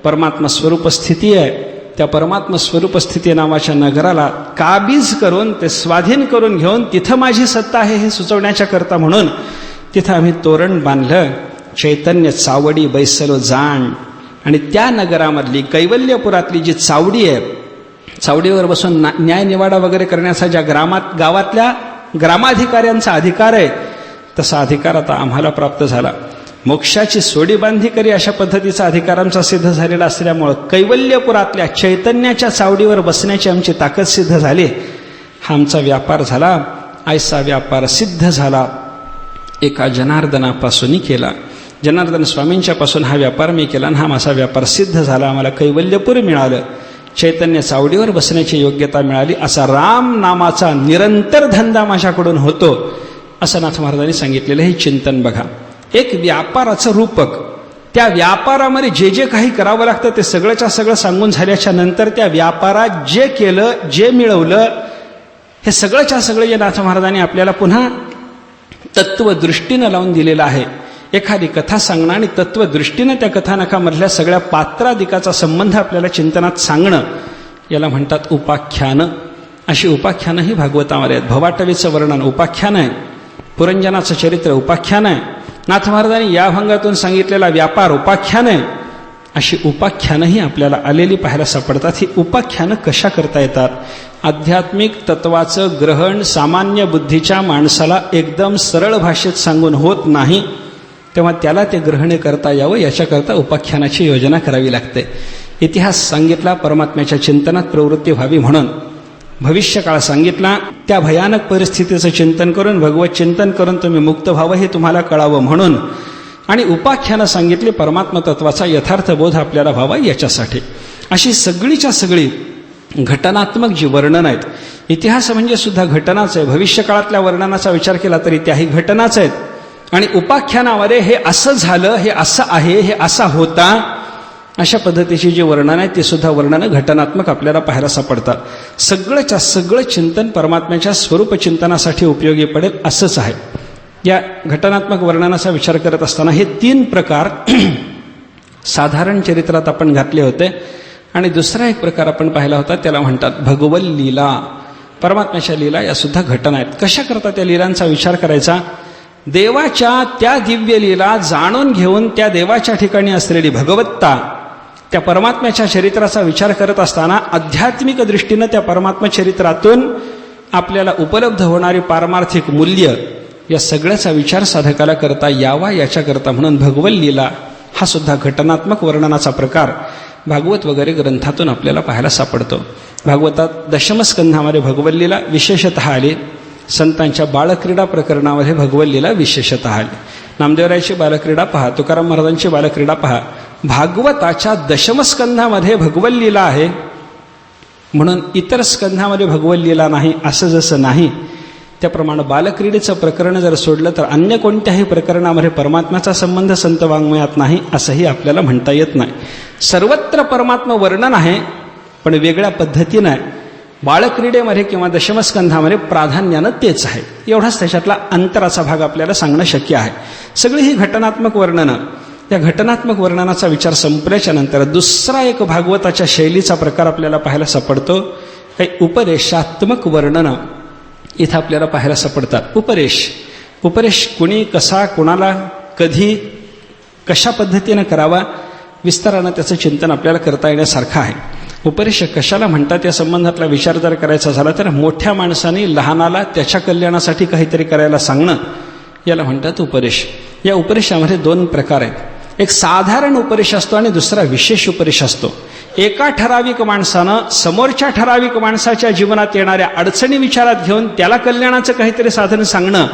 परमात्मा स्वरूप स्थिती आहे. त्या परमात्मा स्वरूप स्थिती नावाच्या नगराला काबीज करून ते स्वाधीन करून घेऊन तिथं माझी सत्ता आहे हे सुचवण्याच्या करता म्हणून तिथं आम्ही तोरण बांधलं. चैतन्य चावडी बैसलो जाण. आणि त्या नगरामधली कैवल्यपुरातली जी चावडी आहे चावडीवर बसून न्याय निवाडा वगैरे करण्याचा ज्या गावातल्या ग्रामाधिकाऱ्यांचा अधिकार आहे, तसा अधिकार आता आम्हाला प्राप्त झाला. मोक्षाची सोडी बांधी करी अशा पद्धतीचा अधिकार आमचा सिद्ध झालेला असल्यामुळं कैवल्यपुरातल्या चैतन्याच्या चावडीवर बसण्याची आमची ताकद सिद्ध झाली. हा आमचा व्यापार झाला. ऐसा व्यापार सिद्ध झाला एका जनार्दनापासूनही केला. जनार्दन स्वामींच्या पासून हा व्यापार मी केला आणि हा माझा व्यापार सिद्ध झाला. आम्हाला कैवल्यपूर मिळालं, चैतन्य चावडीवर बसण्याची योग्यता मिळाली. असा राम नामाचा निरंतर धंदा माझ्याकडून होतो, असं नाथ महाराजांनी सांगितलेलं हे चिंतन बघा. एक व्यापाराचं रूपक, त्या व्यापारामध्ये जे जे काही करावं लागतं ते सगळंच्या सगळं सांगून झाल्याच्या नंतर त्या व्यापारात जे केलं, जे मिळवलं, हे सगळंच्या सगळं जे नाथ महाराजांनी आपल्याला पुन्हा तत्वदृष्टीनं लावून दिलेलं आहे. एखादी कथा सांगणं आणि तत्वदृष्टीनं त्या कथानकामधल्या सगळ्या पात्रादिकाचा संबंध आपल्याला चिंतनात सांगणं, याला म्हणतात उपाख्यानं. अशी उपाख्यानं ही भागवतामध्ये आहेत. भवाटवीचं वर्णन उपाख्यान आहे, पुरंजनाचं चरित्र उपाख्यान आहे, नाथ महाराजांनी या भंगातून सांगितलेला व्यापार उपाख्यान आहे. अशी उपाख्यानंही आपल्याला आलेली पाहायला सापडतात. ही उपाख्यानं कशा करता येतात? आध्यात्मिक तत्वाचं ग्रहण सामान्य बुद्धीच्या माणसाला एकदम सरळ भाषेत सांगून होत नाही, तेव्हा त्याला ते ग्रहण करता यावं याच्याकरता उपाख्यानाची योजना करावी लागते. इतिहास सांगितला परमात्म्याच्या चिंतनात प्रवृत्ती व्हावी म्हणून, भविष्यकाळ सांगितला त्या भयानक परिस्थितीचं चिंतन करून, भगवत चिंतन करून तुम्ही मुक्त व्हावं हे तुम्हाला कळावं म्हणून, आणि उपाख्यानं सांगितली परमात्मा तत्वाचा यथार्थ बोध आपल्याला व्हावा याच्यासाठी. अशी सगळीच्या सगळी घटनात्मक जी वर्णन आहेत, इतिहास म्हणजे सुद्धा घटनाच आहे. भविष्यकाळातल्या वर्णनाचा विचार केला तरी त्याही घटनाच आहेत. आणि उपाख्यानामध्ये हे असं झालं, हे असं आहे, हे असा होता, अशा पद्धतीची जी वर्णन आहे ती सुद्धा वर्णनं घटनात्मक आपल्याला पाहायला सापडतात. सगळंच्या सगळं चिंतन परमात्म्याच्या स्वरूप चिंतनासाठी उपयोगी पडेल असंच आहे. या घटनात्मक वर्णनाचा विचार करत असताना हे 3 प्रकार साधारण चरित्रात आपण घातले होते. आणि दुसरा एक प्रकार आपण पाहिला होता, त्याला म्हणतात भगवल लीला. परमात्म्याच्या लीला या सुद्धा घटना आहेत. कशा करता त्या लीलांचा विचार करायचा? देवाच्या त्या दिव्य लीला जाणून घेऊन त्या देवाच्या ठिकाणी असलेली भगवत्ता, त्या परमात्म्याच्या चरित्राचा विचार करत असताना आध्यात्मिक दृष्टीनं त्या परमात्मा चरित्रातून आपल्याला उपलब्ध होणारी पारमार्थिक मूल्य, या सगळ्याचा विचार साधकाला करता यावा याच्याकरता म्हणून भगवल लीला हा सुद्धा घटनात्मक वर्णनाचा प्रकार भागवत वगैरे ग्रंथातून आपल्याला पाहायला सापडतो. भागवतात दशमस्कंधामध्ये भगवल लीला विशेषतः आली. संतांच्या बालक्रीडा प्रकरणामध्ये भगवत लीला विशेषतः आली. नामदेवरायाची बालक्रीडा पहा, तुकाराम महाराजांची बालक्रीडा पहा. भागवताच्या दशमस्कंधामध्ये भगवत लीला आहे म्हणून इतर स्कंधामध्ये भगवत लीला नाही असं जसं नाही, त्याप्रमाणे बालक्रीडेचं प्रकरण जर सोडलं तर अन्य कोणत्याही प्रकरणामध्ये परमात्म्याचा संबंध संत वाङ्मयात नाही असंही आपल्याला म्हणता येत नाही. सर्वत्र परमात्मा वर्णन आहे पण वेगळ्या पद्धतीनं आहे. बाळक्रीडेमध्ये किंवा दशमस्कंधामध्ये प्राधान्यानं तेच आहे. एवढाच त्याच्यातला अंतराचा भाग आपल्याला सांगणं शक्य आहे. सगळी ही घटनात्मक वर्णनं. या घटनात्मक वर्णनाचा विचार संपल्याच्या नंतर दुसरा एक भागवताच्या शैलीचा प्रकार आपल्याला पाहायला सापडतो. काही उपदेशात्मक वर्णनं इथं आपल्याला पाहायला सापडतात. उपदेश कुणी, कसा, कोणाला, कधी, कशा पद्धतीनं करावा, विस्तारानं त्याचं चिंतन आपल्याला करता येण्यासारखं आहे. उपदेश कशाला म्हणतात या संबंधातला विचार जर करायचा झाला तर मोठ्या माणसाने लहानाला त्याच्या कल्याणासाठी काहीतरी करायला सांगणं, याला म्हणतात उपदेश. या उपदेशामध्ये 2 प्रकार आहेत. एक साधारण उपदेश असतो आणि दुसरा विशेष उपदेश असतो. एका ठराविक माणसानं समोरच्या ठराविक माणसाच्या जीवनात येणाऱ्या अडचणी विचारात घेऊन त्याला कल्याणाचं काहीतरी साधन सांगणं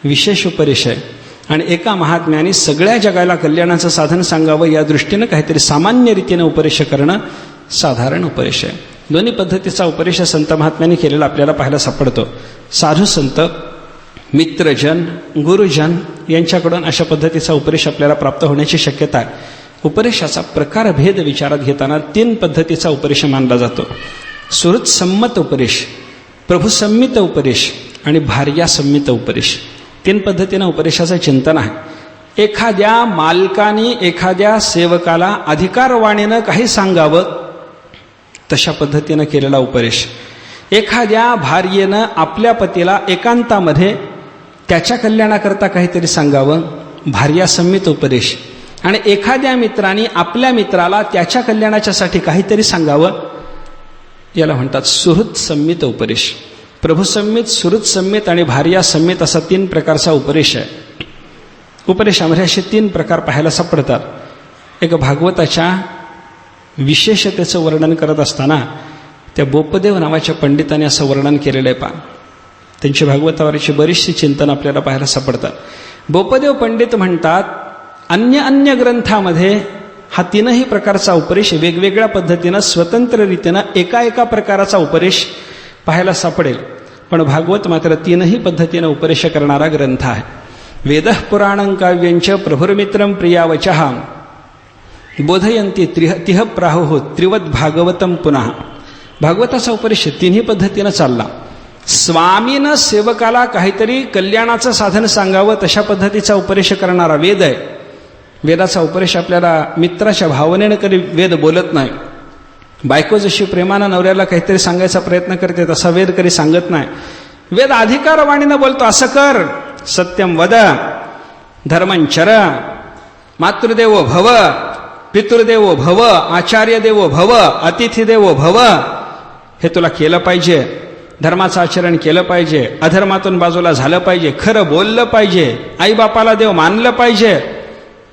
विशेष उपदेश आहे. आणि एका महात्म्याने सगळ्या जगाला कल्याणाचं साधन सांगावं या दृष्टीनं काहीतरी सामान्य रीतीनं उपदेश करणं साधारण उपदेश आहे. दोन्ही पद्धतीचा उपदेश संत महात्म्यांनी केलेला आपल्याला पाहायला सापडतो. साधू संत, मित्रजन, गुरुजन यांच्याकडून अशा पद्धतीचा उपदेश आपल्याला प्राप्त होण्याची शक्यता आहे. उपदेशाचा प्रकारभेद विचारात घेताना 3 पद्धतीचा उपदेश मानला जातो. सुहृत्संमत उपदेश, प्रभुसंमित उपदेश आणि भार्यासंमित उपदेश. 3 पद्धतीनं उपदेशाचं चिंतन आहे. एखाद्या मालकाने एखाद्या सेवकाला अधिकारवाणीनं काही सांगावं तशा पद्धतीनं केलेला उपदेश. एखाद्या भार्येनं आपल्या पतीला एकांतामध्ये त्याच्या कल्याणाकरता काहीतरी सांगावं, भार्यासंमित उपदेश. आणि एखाद्या मित्राने आपल्या मित्राला त्याच्या कल्याणाच्यासाठी काहीतरी सांगावं, याला म्हणतात सुहृत संमित उपदेश. प्रभुसंमित, सुहृत संमित आणि भार्या संमित असा 3 प्रकारचा उपदेश आहे. उपदेशामध्ये असे 3 प्रकार पाहायला सापडतात. एक भागवताच्या विशेषतेचं वर्णन करत असताना त्या बोपदेव नावाच्या पंडितांनी असं वर्णन केलेलं आहे. पहा, त्यांची भागवतावरची बरीचशी चिंतन आपल्याला पाहायला सापडतात. बोपदेव पंडित म्हणतात, अन्य ग्रंथामध्ये हा 3ही प्रकारचा उपदेश वेगवेगळ्या पद्धतीनं स्वतंत्ररित्यानं एका प्रकाराचा उपदेश पाहायला सापडेल. पण भागवत मात्र 3ही पद्धतीनं उपदेश करणारा ग्रंथ आहे. वेदः पुराणं काव्यंच प्रभुर्मित्रं प्रियावचः बोधयंती तिह प्राहुः त्रिवद भागवतम पुन्हा. भागवताचा उपदेश 3ही पद्धतीनं चालला. स्वामीनं सेवकाला काहीतरी कल्याणाचं साधन सांगावं तशा पद्धतीचा उपदेश करणारा वेद आहे. वेदाचा उपदेश आपल्याला मित्राच्या भावनेनं कधी वेद बोलत नाही. बायको जशी प्रेमानं नवऱ्याला काहीतरी सांगायचा प्रयत्न करते तसा वेद कधी सांगत नाही. वेद अधिकारवाणीनं बोलतो, असं कर, सत्यम वद, धर्मंचर, मातृदेवो भव, पितृदेवो भव, आचार्य देवो भव, अतिथी देवो भव. हे तुला केलं पाहिजे, धर्माचं आचरण केलं पाहिजे, अधर्मातून बाजूला झालं पाहिजे, खरं बोललं पाहिजे, आईबापाला देव मानलं पाहिजे,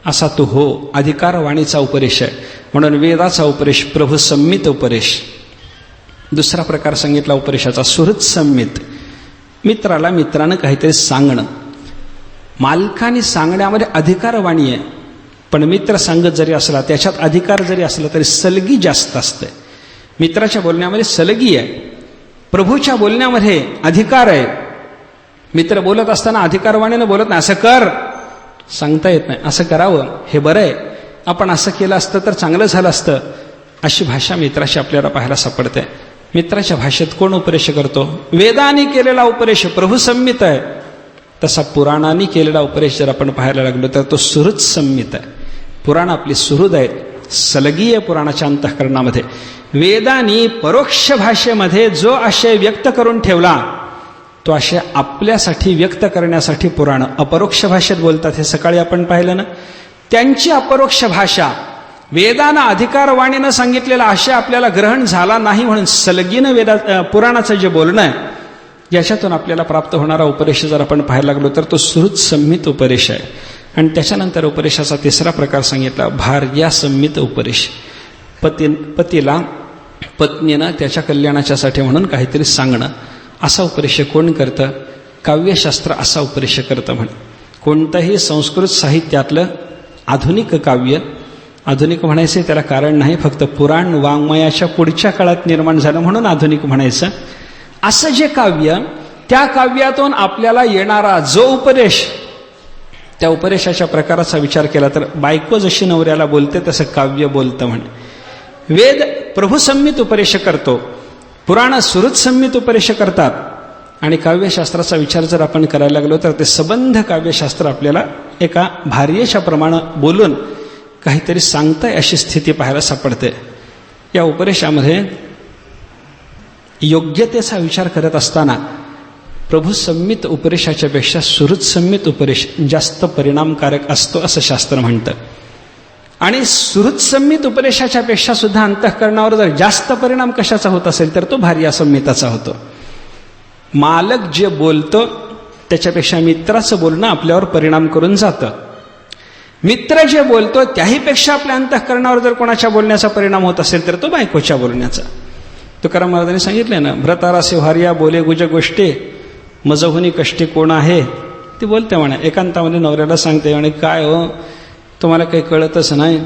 असा तू हो. अधिकारवाणीचा उपदेश आहे. म्हणून वेदाचा उपदेश प्रभुसंमित उपदेश. दुसरा प्रकार सांगितला उपदेशाचा सुहृत संमित. मित्राला मित्रानं काहीतरी सांगणं. मालकाने सांगण्यामध्ये अधिकारवाणी आहे, पण मित्र सांगत जरी असला त्याच्यात अधिकार जरी असला तरी सलगी जास्त असते. मित्राच्या बोलण्यामध्ये सलगी आहे, प्रभूच्या बोलण्यामध्ये अधिकार आहे. मित्र बोलत असताना अधिकारवाणीनं बोलत नाही, असं कर, सांगता येत नाही, असं करावं, हे बरं आहे, आपण असं केलं असतं तर चांगलं झालं असतं, अशी भाषा मित्राशी आपल्याला पाहायला सापडते. मित्राच्या भाषेत कोण उपदेश करतो? वेदांनी केलेला उपदेश प्रभुसंमित आहे. तसा पुराणांनी केलेला उपदेश जर आपण पाहायला लागलो तर तो सुहृत संमित आहे. पुराण आपली सुहृद आहेत, सलगीय पुराणाच्या अंतःकरणामध्ये. वेदांनी परोक्ष भाषेमध्ये जो आशय व्यक्त करून ठेवला तो आशय आपल्यासाठी व्यक्त करण्यासाठी पुराण अपरोक्ष भाषेत बोलतात. हे सकाळी आपण पाहिलं ना. त्यांची अपरोक्ष भाषा, वेदानं अधिकारवाणीनं सांगितलेला आशय आपल्याला ग्रहण झाला नाही म्हणून सलगीनं पुराणाचं जे बोलणं आहे याच्यातून आपल्याला प्राप्त होणारा उपदेश जर आपण पाहायला लागलो तर तो सुहृत संमित उपदेश आहे. आणि त्याच्यानंतर उपदेशाचा 3रा प्रकार सांगितला, भार्या संमित उपदेश. पतीला पत्नीनं त्याच्या कल्याणाच्यासाठी म्हणून काहीतरी सांगणं, असा उपदेश कोण करतं? काव्यशास्त्र असा उपदेश करतं. म्हणे कोणतंही संस्कृत साहित्यातलं आधुनिक काव्य, आधुनिक म्हणायचे त्याला कारण नाही, फक्त पुराण वाङ्मयाच्या पुढच्या काळात निर्माण झालं म्हणून आधुनिक म्हणायचं. असं जे काव्य, त्या काव्यातून आपल्याला येणारा जो उपदेश, त्या उपदेशाच्या प्रकाराचा विचार केला तर बायको जशी नवऱ्याला बोलते तसं काव्य बोलतं. म्हणे वेद प्रभुसंमित उपदेश करतो, पुराण सुहृत संमित उपदेश करतात. आणि काव्यशास्त्राचा विचार जर आपण करायला लागलो तर ते सबंध काव्यशास्त्र आपल्याला एका भार्येच्या प्रमाणे बोलून काहीतरी सांगताय अशी स्थिती पाहायला सापडते. या उपदेशामध्ये योग्यतेचा विचार करत असताना प्रभुसंमित उपदेशाच्या पेक्षा सुहृत संमित उपदेश जास्त परिणामकारक असतो असं शास्त्र म्हणतं. आणि सुहृत संमित उपदेशाच्या पेक्षा सुद्धा अंतःकरणावर जर जास्त परिणाम कशाचा होत असेल तर तो भार्या संमिताचा होतो. मालक जे बोलतो त्याच्यापेक्षा मित्राचं बोलणं आपल्यावर परिणाम करून जातं. मित्र जे बोलतो त्याहीपेक्षा आपल्या अंतःकरणावर जर कोणाच्या बोलण्याचा परिणाम होत असेल तर तो बायकोच्या बोलण्याचा. तुकाराम महाराजांनी सांगितलं ना, भ्रतारासे भार्या बोले गुज गोष्टी मजहुनी कष्टी कोण आहे. ती बोलते म्हणा एकांतामध्ये नवऱ्याला सांगते म्हणे, काय हो तुम्हाला काही कळतच नाही,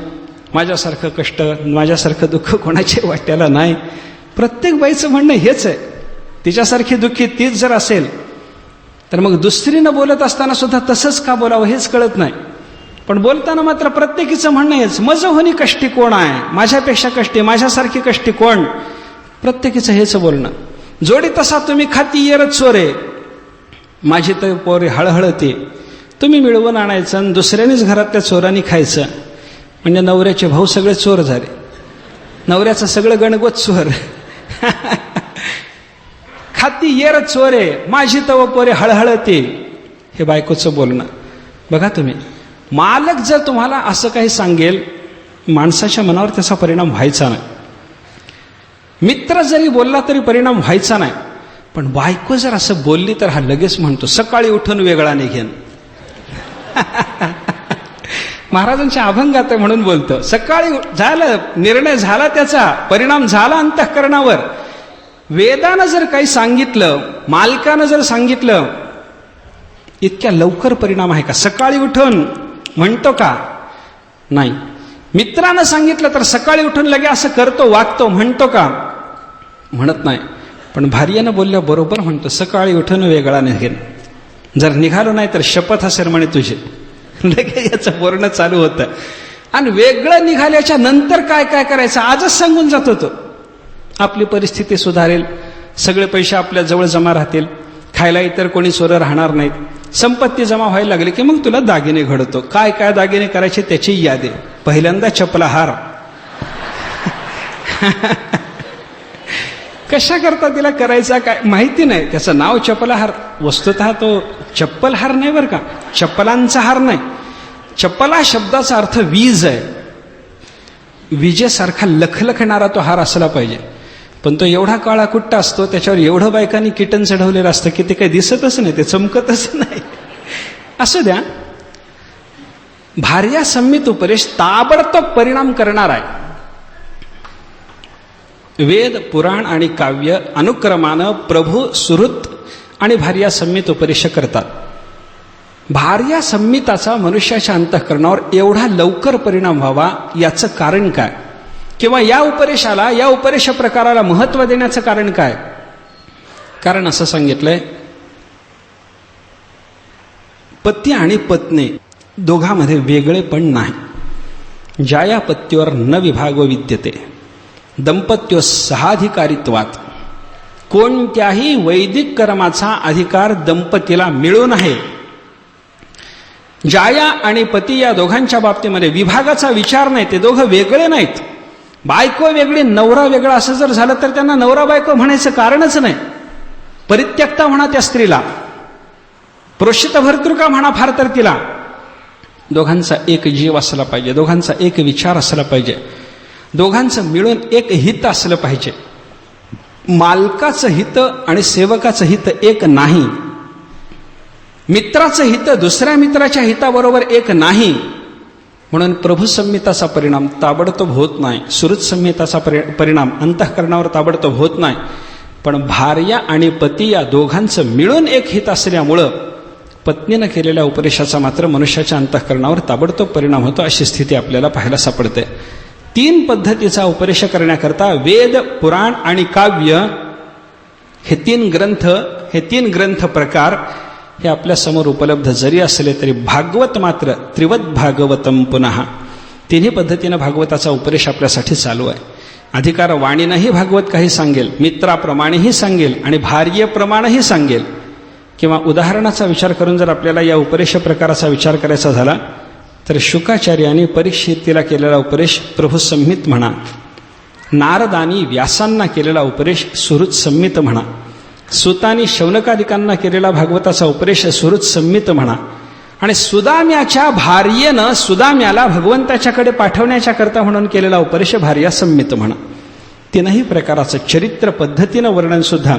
माझ्यासारखं कष्ट माझ्यासारखं दुःख कोणाच्या वाट्याला नाही. प्रत्येक बाईचं म्हणणं हेच आहे. तिच्यासारखी दुःखी तीच जर असेल तर मग दुसरीनं बोलत असताना सुद्धा तसंच का बोलावं हेच कळत नाही. पण बोलताना मात्र प्रत्येकीचं म्हणणं हेच, मजहुनी कष्टी कोण आहे, माझ्यापेक्षा कष्टी माझ्यासारखी कष्टी कोण. प्रत्येकीचं हेच बोलणं. जोडी तसा तुम्ही खाती येरच चोरे, माझी तर पोरे हळहळते. तुम्ही मिळवून आणायचं आणि दुसऱ्यानेच घरातल्या चोरांनी खायचं. म्हणजे नवऱ्याचे भाऊ सगळे चोर झाले, नवऱ्याचं सगळं गणगोत चोर. खाती येर चोरे, माझी तव पोरे हळहळते. हे बायकोचं बोलणं. बघा तुम्ही, मालक जर तुम्हाला असं काही सांगेल माणसाच्या मनावर त्याचा परिणाम व्हायचा नाही. मित्र जरी बोलला तरी परिणाम व्हायचा नाही, पण बायको जर असं बोलली तर हा लगेच म्हणतो सकाळी उठून वेगळा निघेन. महाराजांच्या अभंगात आहे म्हणून बोलतो. सकाळी झालं, निर्णय झाला, त्याचा परिणाम झाला अंतःकरणावर. वेदानं जर काही सांगितलं, मालकानं जर सांगितलं, इतक्या लवकर परिणाम आहे का? सकाळी उठून म्हणतो का? नाही. मित्रानं सांगितलं तर सकाळी उठून लगे असं करतो, वागतो, म्हणतो का? म्हणत नाही. पण भार्येनं बोलल्या बरोबर म्हणतो सकाळी उठून वेगळा निघेन. जर निघालो नाही तर शपथ असेल म्हणे तुझे. लगे याचं बोलणं चालू होतं. आणि वेगळं निघाल्याच्या नंतर काय काय करायचं आजच सांगून जातो तो. आपली परिस्थिती सुधारेल, सगळे पैसे आपल्या जवळ जमा राहतील, खायला इतर कोणी चोरं राहणार नाहीत, संपत्ती जमा व्हायला लागली की मग तुला दागिने घडवतो. काय काय दागिने करायचे त्याची यादी. पहिल्यांदा चपला हार. कशा करता तिला करायचा काय माहिती नाही, त्याचं नाव चपलाहार. वस्तुतः तो चप्पल हार नाही बरं का, चप्पलांचा हार नाही. चप्पला शब्दाचा अर्थ वीज आहे. विजेसारखा लखलखणारा तो हार असला पाहिजे. पण तो एवढा काळा कुट्टा असतो, त्याच्यावर एवढं बायकांनी किटन चढवलेलं असतं की ते काही दिसतच नाही, ते चमकतच नाही. असू द्या. भार्या संमित उपदेश ताबडतोब परिणाम करणार आहे. वेद, पुराण आणि काव्य अनुक्रमानं प्रभू, सुहृत आणि भार्या संमित उपदेश करतात. भार्या संमिताचा मनुष्याच्या अंतःकरणावर एवढा लवकर परिणाम व्हावा याचं कारण काय? किंवा या उपदेशाला, या उपदेश प्रकाराला महत्त्व देण्याचं कारण काय? कारण असं सांगितलंय, पती आणि पत्नी दोघांमध्ये वेगळेपण नाही. ज्या पत्तीवर न विभाग विद्यते दंपत्यो सहाधिकारित्वात. कोणत्याही वैदिक कर्माचा अधिकार दंपतीला मिळून आहे. जाया आणि पती या दोघांच्या बाबतीमध्ये विभागाचा विचार नाही. ते दोघं वेगळे नाहीत. बायको वेगळी, नवरा वेगळा असं जर झालं तर त्यांना नवरा बायको म्हणायचं कारणच नाही. परित्यक्ता म्हणा त्या स्त्रीला, प्रोषित भर्तृका म्हणा फार तर तिला. दोघांचा एक जीव असला पाहिजे, दोघांचा एक विचार असला पाहिजे, दोघांचं मिळून एक हित असलं पाहिजे. मालकाचं हित आणि सेवकाचं हित एक नाही. मित्राचं हित दुसऱ्या मित्राच्या हिताबरोबर एक नाही. म्हणून प्रभू संहिताचा परिणाम ताबडतोब होत नाही. सुहृत संहिताचा परिणाम अंतःकरणावर ताबडतोब होत नाही. पण भार्या आणि पती या दोघांचं मिळून एक हित असल्यामुळं पत्नीनं केलेल्या उपदेशाचा मात्र मनुष्याच्या अंतःकरणावर ताबडतोब परिणाम होतो. अशी स्थिती आपल्याला पाहायला सापडते. 3 पद्धतीचा उपदेश करण्याकरता वेद, पुराण आणि काव्य हे 3 ग्रंथ प्रकार हे आपल्या समोर उपलब्ध जरी असले तरी भागवत मात्र त्रिवत भागवतम पुन्हा. 3 पद्धतीनं भागवताचा उपदेश आपल्यासाठी चालू आहे. अधिकार वाणीनंही भागवत काही सांगेल, मित्राप्रमाणेही सांगेल आणि भार्येप्रमाणेही सांगेल. किंवा उदाहरणाचा विचार करून जर आपल्याला या उपदेश प्रकाराचा विचार करायचा झाला तर शुकाचार्यांनी परीक्षितीला केलेला उपदेश प्रभू संहित म्हणा, नारदानी व्यासांना केलेला उपदेश सुहृत संहित म्हणा, सुतानी शौनकादिकांना केलेला भागवताचा उपदेश सुहृत संहित म्हणा, आणि सुदाम्याच्या भार्येनं सुदाम्याला भगवंताच्याकडे पाठवण्याच्या करता म्हणून केलेला उपदेश भार्या संहित म्हणा. 3ही प्रकाराचं चरित्र पद्धतीनं वर्णनसुद्धा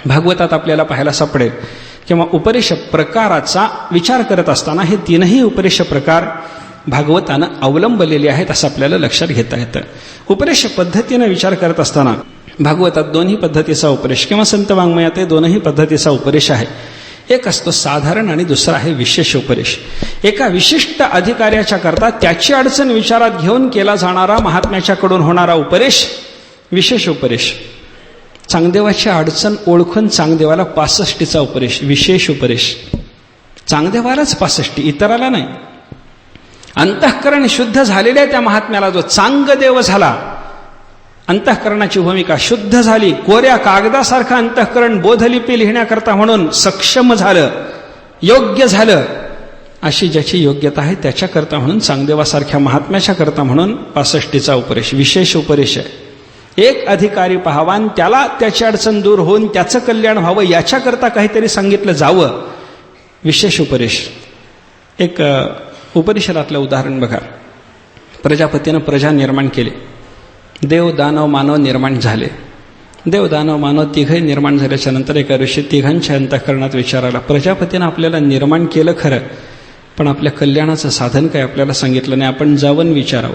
भागवतात आपल्याला पाहायला सापडेल. किंवा उपदेश प्रकाराचा विचार करत असताना हे 3ही उपदेश प्रकार भागवतानं अवलंबलेले आहेत असं आपल्याला लक्षात घेता येतं. उपदेश पद्धतीनं विचार करत असताना भागवतात 2ही पद्धतीचा उपदेश किंवा संत वाङ्मयात 2ही पद्धतीचा उपदेश आहे. एक असतो साधारण आणि दुसरा आहे विशेष उपदेश. एका विशिष्ट अधिकाऱ्याच्या करता त्याची अडचण विचारात घेऊन केला जाणारा महात्म्याच्याकडून होणारा उपदेश विशेष उपदेश. चांगदेवाची अडचण ओळखून चांगदेवाला 65चा उपदेश विशेष उपदेश. चांगदेवालाच 65, इतराला नाही. अंतःकरण शुद्ध झालेल्या त्या महात्म्याला जो चांगदेव झाला, अंतःकरणाची भूमिका शुद्ध झाली, कोऱ्या कागदासारखं अंतःकरण बोधलिपी लिहिण्याकरता म्हणून सक्षम झालं, योग्य झालं, अशी ज्याची योग्यता आहे त्याच्याकरता म्हणून चांगदेवासारख्या महात्म्याच्या करता म्हणून 65चा उपदेश विशेष उपदेश आहे. एक अधिकारी पाहावा, त्याला त्याची अडचण दूर होऊन त्याचं कल्याण व्हावं याच्याकरता काहीतरी सांगितलं जावं, विशेष उपदेश. एक उपनिषदातलं उदाहरण बघा. प्रजापतीनं प्रजा निर्माण केली, देव दानव मानव निर्माण झाले. देव दानव मानव तिघही निर्माण झाल्याच्या नंतर एका ऋषी तिघांच्या अंतःकरणात विचार आला. प्रजापतीनं आपल्याला निर्माण केलं खरं, पण आपल्या कल्याणाचं साधन काय आपल्याला सांगितलं नाही. आपण जाऊन विचारावं.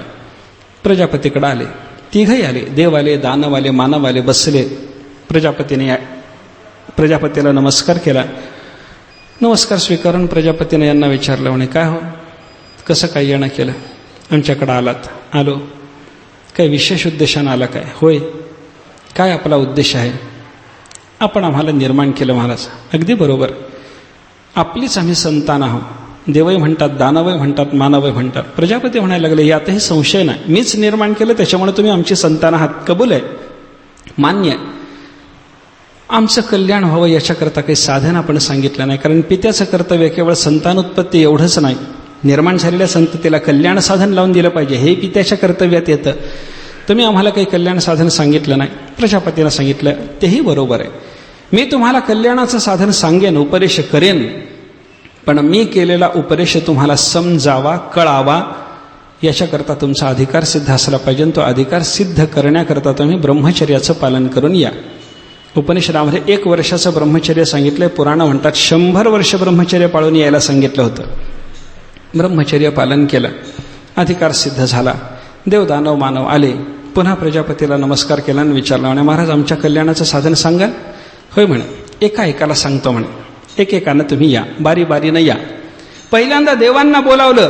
प्रजापतीकडे आले, तिघही आले, देव आले, दानव आले, मानव आले, बसले. प्रजापतीला नमस्कार केला. नमस्कार स्वीकारून प्रजापतीने यांना विचारलं, म्हणे काय हो, कसं काय येणं केलं, आमच्याकडं आलात? आलो. काय विशेष उद्देशानं आला काय? होय. काय आपला उद्देश आहे? आपण आम्हाला निर्माण केलं महाराज. अगदी बरोबर, आपलीच आम्ही संतान आहोत. देवही म्हणतात, दानवही म्हणतात, मानवही म्हणतात. प्रजापती म्हणायला लागले, यातही संशय नाही, मीच निर्माण केलं, त्याच्यामुळे तुम्ही आमची संतान आहात. कबूल आहे, मान्य आहे. आमचं कल्याण व्हावं याच्याकरता काही साधन आपण सांगितलं नाही, कारण पित्याचं कर्तव्य केवळ संतानोत्पत्ती एवढंच नाही, निर्माण झालेल्या संततीला कल्याण साधन लावून दिलं पाहिजे, हे पित्याच्या कर्तव्यात येतं. तुम्ही आम्हाला काही कल्याण साधन सांगितलं नाही. प्रजापतीनं सांगितलं, तेही बरोबर आहे. मी तुम्हाला कल्याणाचं साधन सांगेन, उपदेश करेन, पण मी केलेला उपदेश तुम्हाला समजावा, कळावा, याच्याकरता तुमचा अधिकार सिद्ध असला पाहिजे. तो अधिकार सिद्ध करण्याकरता तुम्ही ब्रह्मचर्याचं पालन करून या. उपनिषदामध्ये 1 वर्षाचं ब्रह्मचर्य सांगितलंय. पुराणं म्हणतात 100 वर्ष ब्रह्मचर्य पाळून यायला सांगितलं होतं. ब्रह्मचर्य पालन केलं, अधिकार सिद्ध झाला. देव दानव मानव आले. पुन्हा प्रजापतीला नमस्कार केला आणि विचारलं, म्हणे महाराज आमच्या कल्याणाचं साधन सांगाल? होय म्हणे, एका एकाला सांगतो म्हणे, एकेकानं तुम्ही या, बारी बारीनं या. पहिल्यांदा देवांना बोलावलं.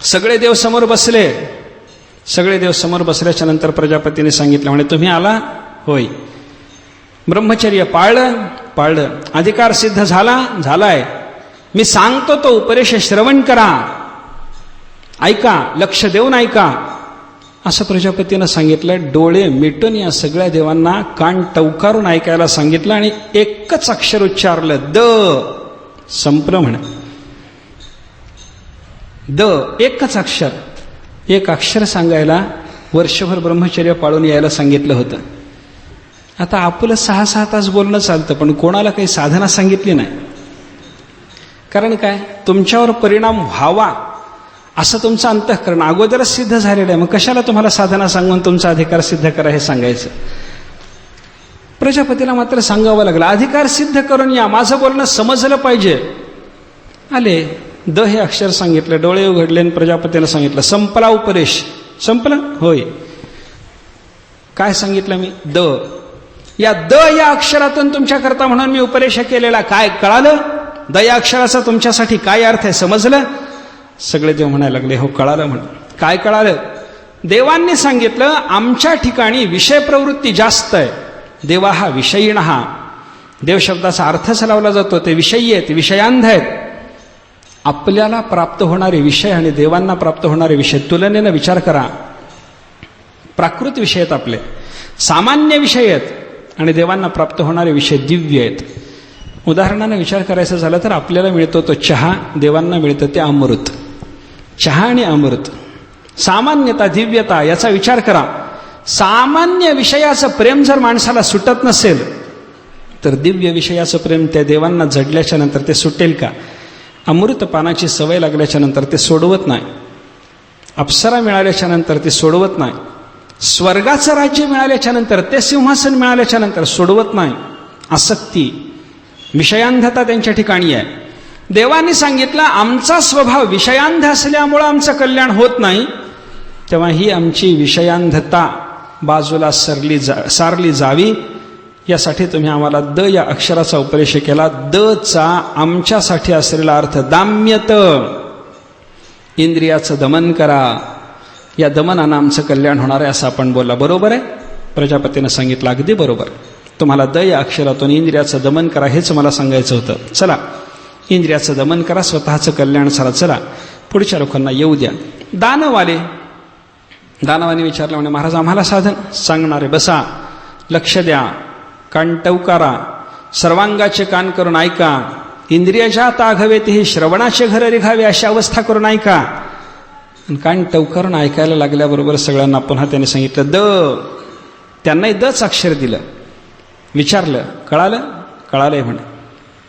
सगळे देव समोर बसले. सगळे देव समोर बसल्याच्या नंतर प्रजापतीने सांगितलं, म्हणे तुम्ही आला? होय. ब्रह्मचर्य पाळलं, अधिकार सिद्ध झालाय. मी सांगतो तो उपदेश श्रवण करा, ऐका, लक्ष देऊन ऐका, असं प्रजापतीनं सांगितलं. डोळे मिटून या सगळ्या देवांना कान टवकारून ऐकायला सांगितलं आणि एकच अक्षर उच्चारलं, द. संपलं म्हणे. द, एकच अक्षर. एक अक्षर सांगायला वर्षभर ब्रह्मचर्य पाळून यायला सांगितलं होतं. आता आपलं 6-6 तास बोलणं चालतं, पण कोणाला काही साधना सांगितली नाही. कारण काय, तुमच्यावर परिणाम व्हावा असं तुमचं अंतःकरण अगोदरच सिद्ध झालेलं आहे. मग कशाला तुम्हाला साधना सांगून तुमचा अधिकार सिद्ध करा हे सांगायचं? प्रजापतीला मात्र सांगावं लागलं, अधिकार सिद्ध करून या, माझं बोलणं समजलं पाहिजे. आले, द हे अक्षर सांगितलं, डोळे उघडले आणि प्रजापतीला सांगितलं, संपला उपदेश. संपलं? होय. काय सांगितलं मी? द. या द या अक्षरातून तुमच्याकरता म्हणून मी उपदेश केलेला. काय कळालं? द या अक्षराचा तुमच्यासाठी काय अर्थ आहे समजलं? सगळे देव म्हणायला लागले, हो कळालं. म्हणून काय कळालं? देवांनी सांगितलं, आमच्या ठिकाणी विषय प्रवृत्ती जास्त आहे. देवा हा विषयीण, हा देव शब्दाचा अर्थच लावला जातो. ते विषयी आहेत, विषयांध आहेत. आपल्याला प्राप्त होणारे विषय आणि देवांना प्राप्त होणारे विषय तुलनेनं विचार करा. प्राकृत विषय आहेत आपले, सामान्य विषय आहेत, आणि देवांना प्राप्त होणारे विषय दिव्य आहेत. उदाहरणानं विचार करायचा झाला तर आपल्याला मिळतो तो चहा, देवांना मिळतं ते अमृत. चहा आणि अमृत, सामान्यता, दिव्यता, याचा विचार करा. सामान्य विषयाचं प्रेम जर माणसाला सुटत नसेल तर दिव्य विषयाचं प्रेम त्या देवांना जडल्याच्या नंतर ते सुटेल का? अमृत पानाची सवय लागल्याच्या नंतर ते सोडवत नाही. अप्सरा मिळाल्याच्या नंतर ते सोडवत नाही. स्वर्गाचं राज्य मिळाल्याच्या नंतर, ते सिंहासन मिळाल्याच्या नंतर सोडवत नाही. आसक्ती, विषयांधता त्यांच्या ठिकाणी आहे. देवांनी सांगितलं, आमचा स्वभाव विषयांध असल्यामुळं आमचं कल्याण होत नाही, तेव्हा ही आमची विषयांधता बाजूला सारली जावी, यासाठी तुम्ही आम्हाला द या अक्षराचा उपदेश केला. द चा आमच्यासाठी असलेला अर्थ दाम्यत, इंद्रियाचं दमन करा. या दमनानं आमचं कल्याण होणार आहे असं आपण बोलला. बरोबर आहे? प्रजापतीनं सांगितलं, अगदी बरोबर. तुम्हाला द या अक्षरातून इंद्रियाचं दमन करा हेच मला सांगायचं होतं. चला, इंद्रियाचं दमन करा, स्वतःचं कल्याण सारा. चला, पुढच्या लोकांना येऊ द्या. दानव आले. दानवाने विचारलं, म्हणे महाराज आम्हाला साधन सांगणारे बसा, लक्ष द्या, कान टवकारा, सर्वांगाचे कान करून ऐका, इंद्रियाच्या ताघवे तेही श्रवणाचे घर रिघावे, अशी अवस्था करून ऐका. कान टवकारून ऐकायला लागल्याबरोबर सगळ्यांना पुन्हा त्याने सांगितलं द. त्यांनाही दच अक्षर दिलं. विचारलं, कळालंय म्हणे.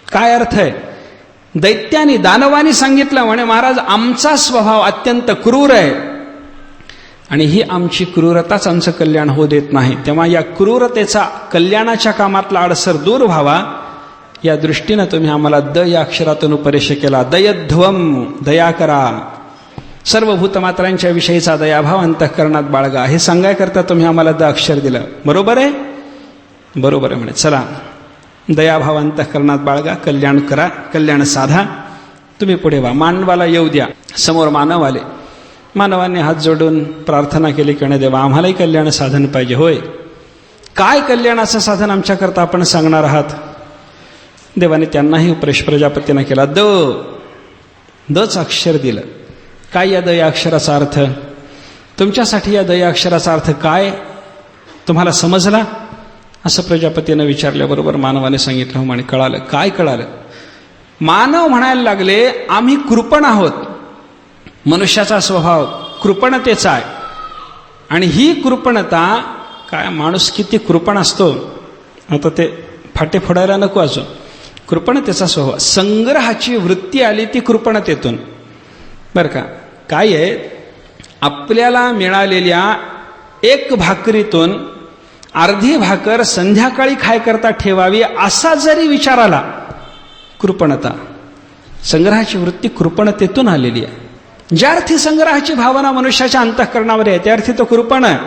काय अर्थ आहे? दैत्यानी, दानवानी सांगितलं, म्हणे महाराज आमचा स्वभाव अत्यंत क्रूर आहे आणि ही आमची क्रूरताच आमचं कल्याण होऊ देत नाही. तेव्हा या क्रूरतेचा कल्याणाच्या कामातला अडसर दूर व्हावा या दृष्टीनं तुम्ही आम्हाला द या अक्षरातून उपदेश केला. दयध्वम, दया करा, सर्व भूतमात्रांच्या विषयीचा दयाभाव अंतःकरणात बाळगा, हे सांगायकरता तुम्ही आम्हाला द अक्षर दिलं. बरोबर आहे? बरोबर आहे म्हणे. चला, दयाभाव अंतःकरणात बाळगा, कल्याण करा, कल्याण साधा. तुम्ही पुढे व्हा, मानवाला येऊ द्या. समोर मानव आले. मानवाने हात जोडून प्रार्थना केली की देवा आम्हालाही कल्याण साधन पाहिजे. होय, काय कल्याणाचं साधन आमच्याकरता आपण सांगणार आहात? देवाने त्यांनाही उपदेश प्रजापतीनं केला. दच अक्षर दिलं. काय या दया अक्षराचा अर्थ? तुमच्यासाठी या दया अक्षराचा अर्थ काय तुम्हाला समजला? असं प्रजापतीनं विचारल्याबरोबर मानवाने सांगितलं हो म्हणे. कळालं. काय कळालं? मानव म्हणायला लागले आम्ही कृपण आहोत. मनुष्याचा स्वभाव कृपणतेचा आहे. आणि ही कृपणता काय, माणूस किती कृपण असतो, आता ते फाटे फोडायला नको. अजून कृपणतेचा स्वभाव, संग्रहाची वृत्ती आली ती कृपणतेतून. बरं का, काय आहे, आपल्याला मिळालेल्या एक भाकरीतून अर्धी भाकर संध्याकाळी खाय करता ठेवावी असा जरी विचार आला, कृपणता. संग्रहाची वृत्ती कृपणतेतून आलेली आहे. ज्या अर्थी संग्रहाची भावना मनुष्याच्या अंतःकरणावर आहे त्या अर्थी तो कृपण आहे,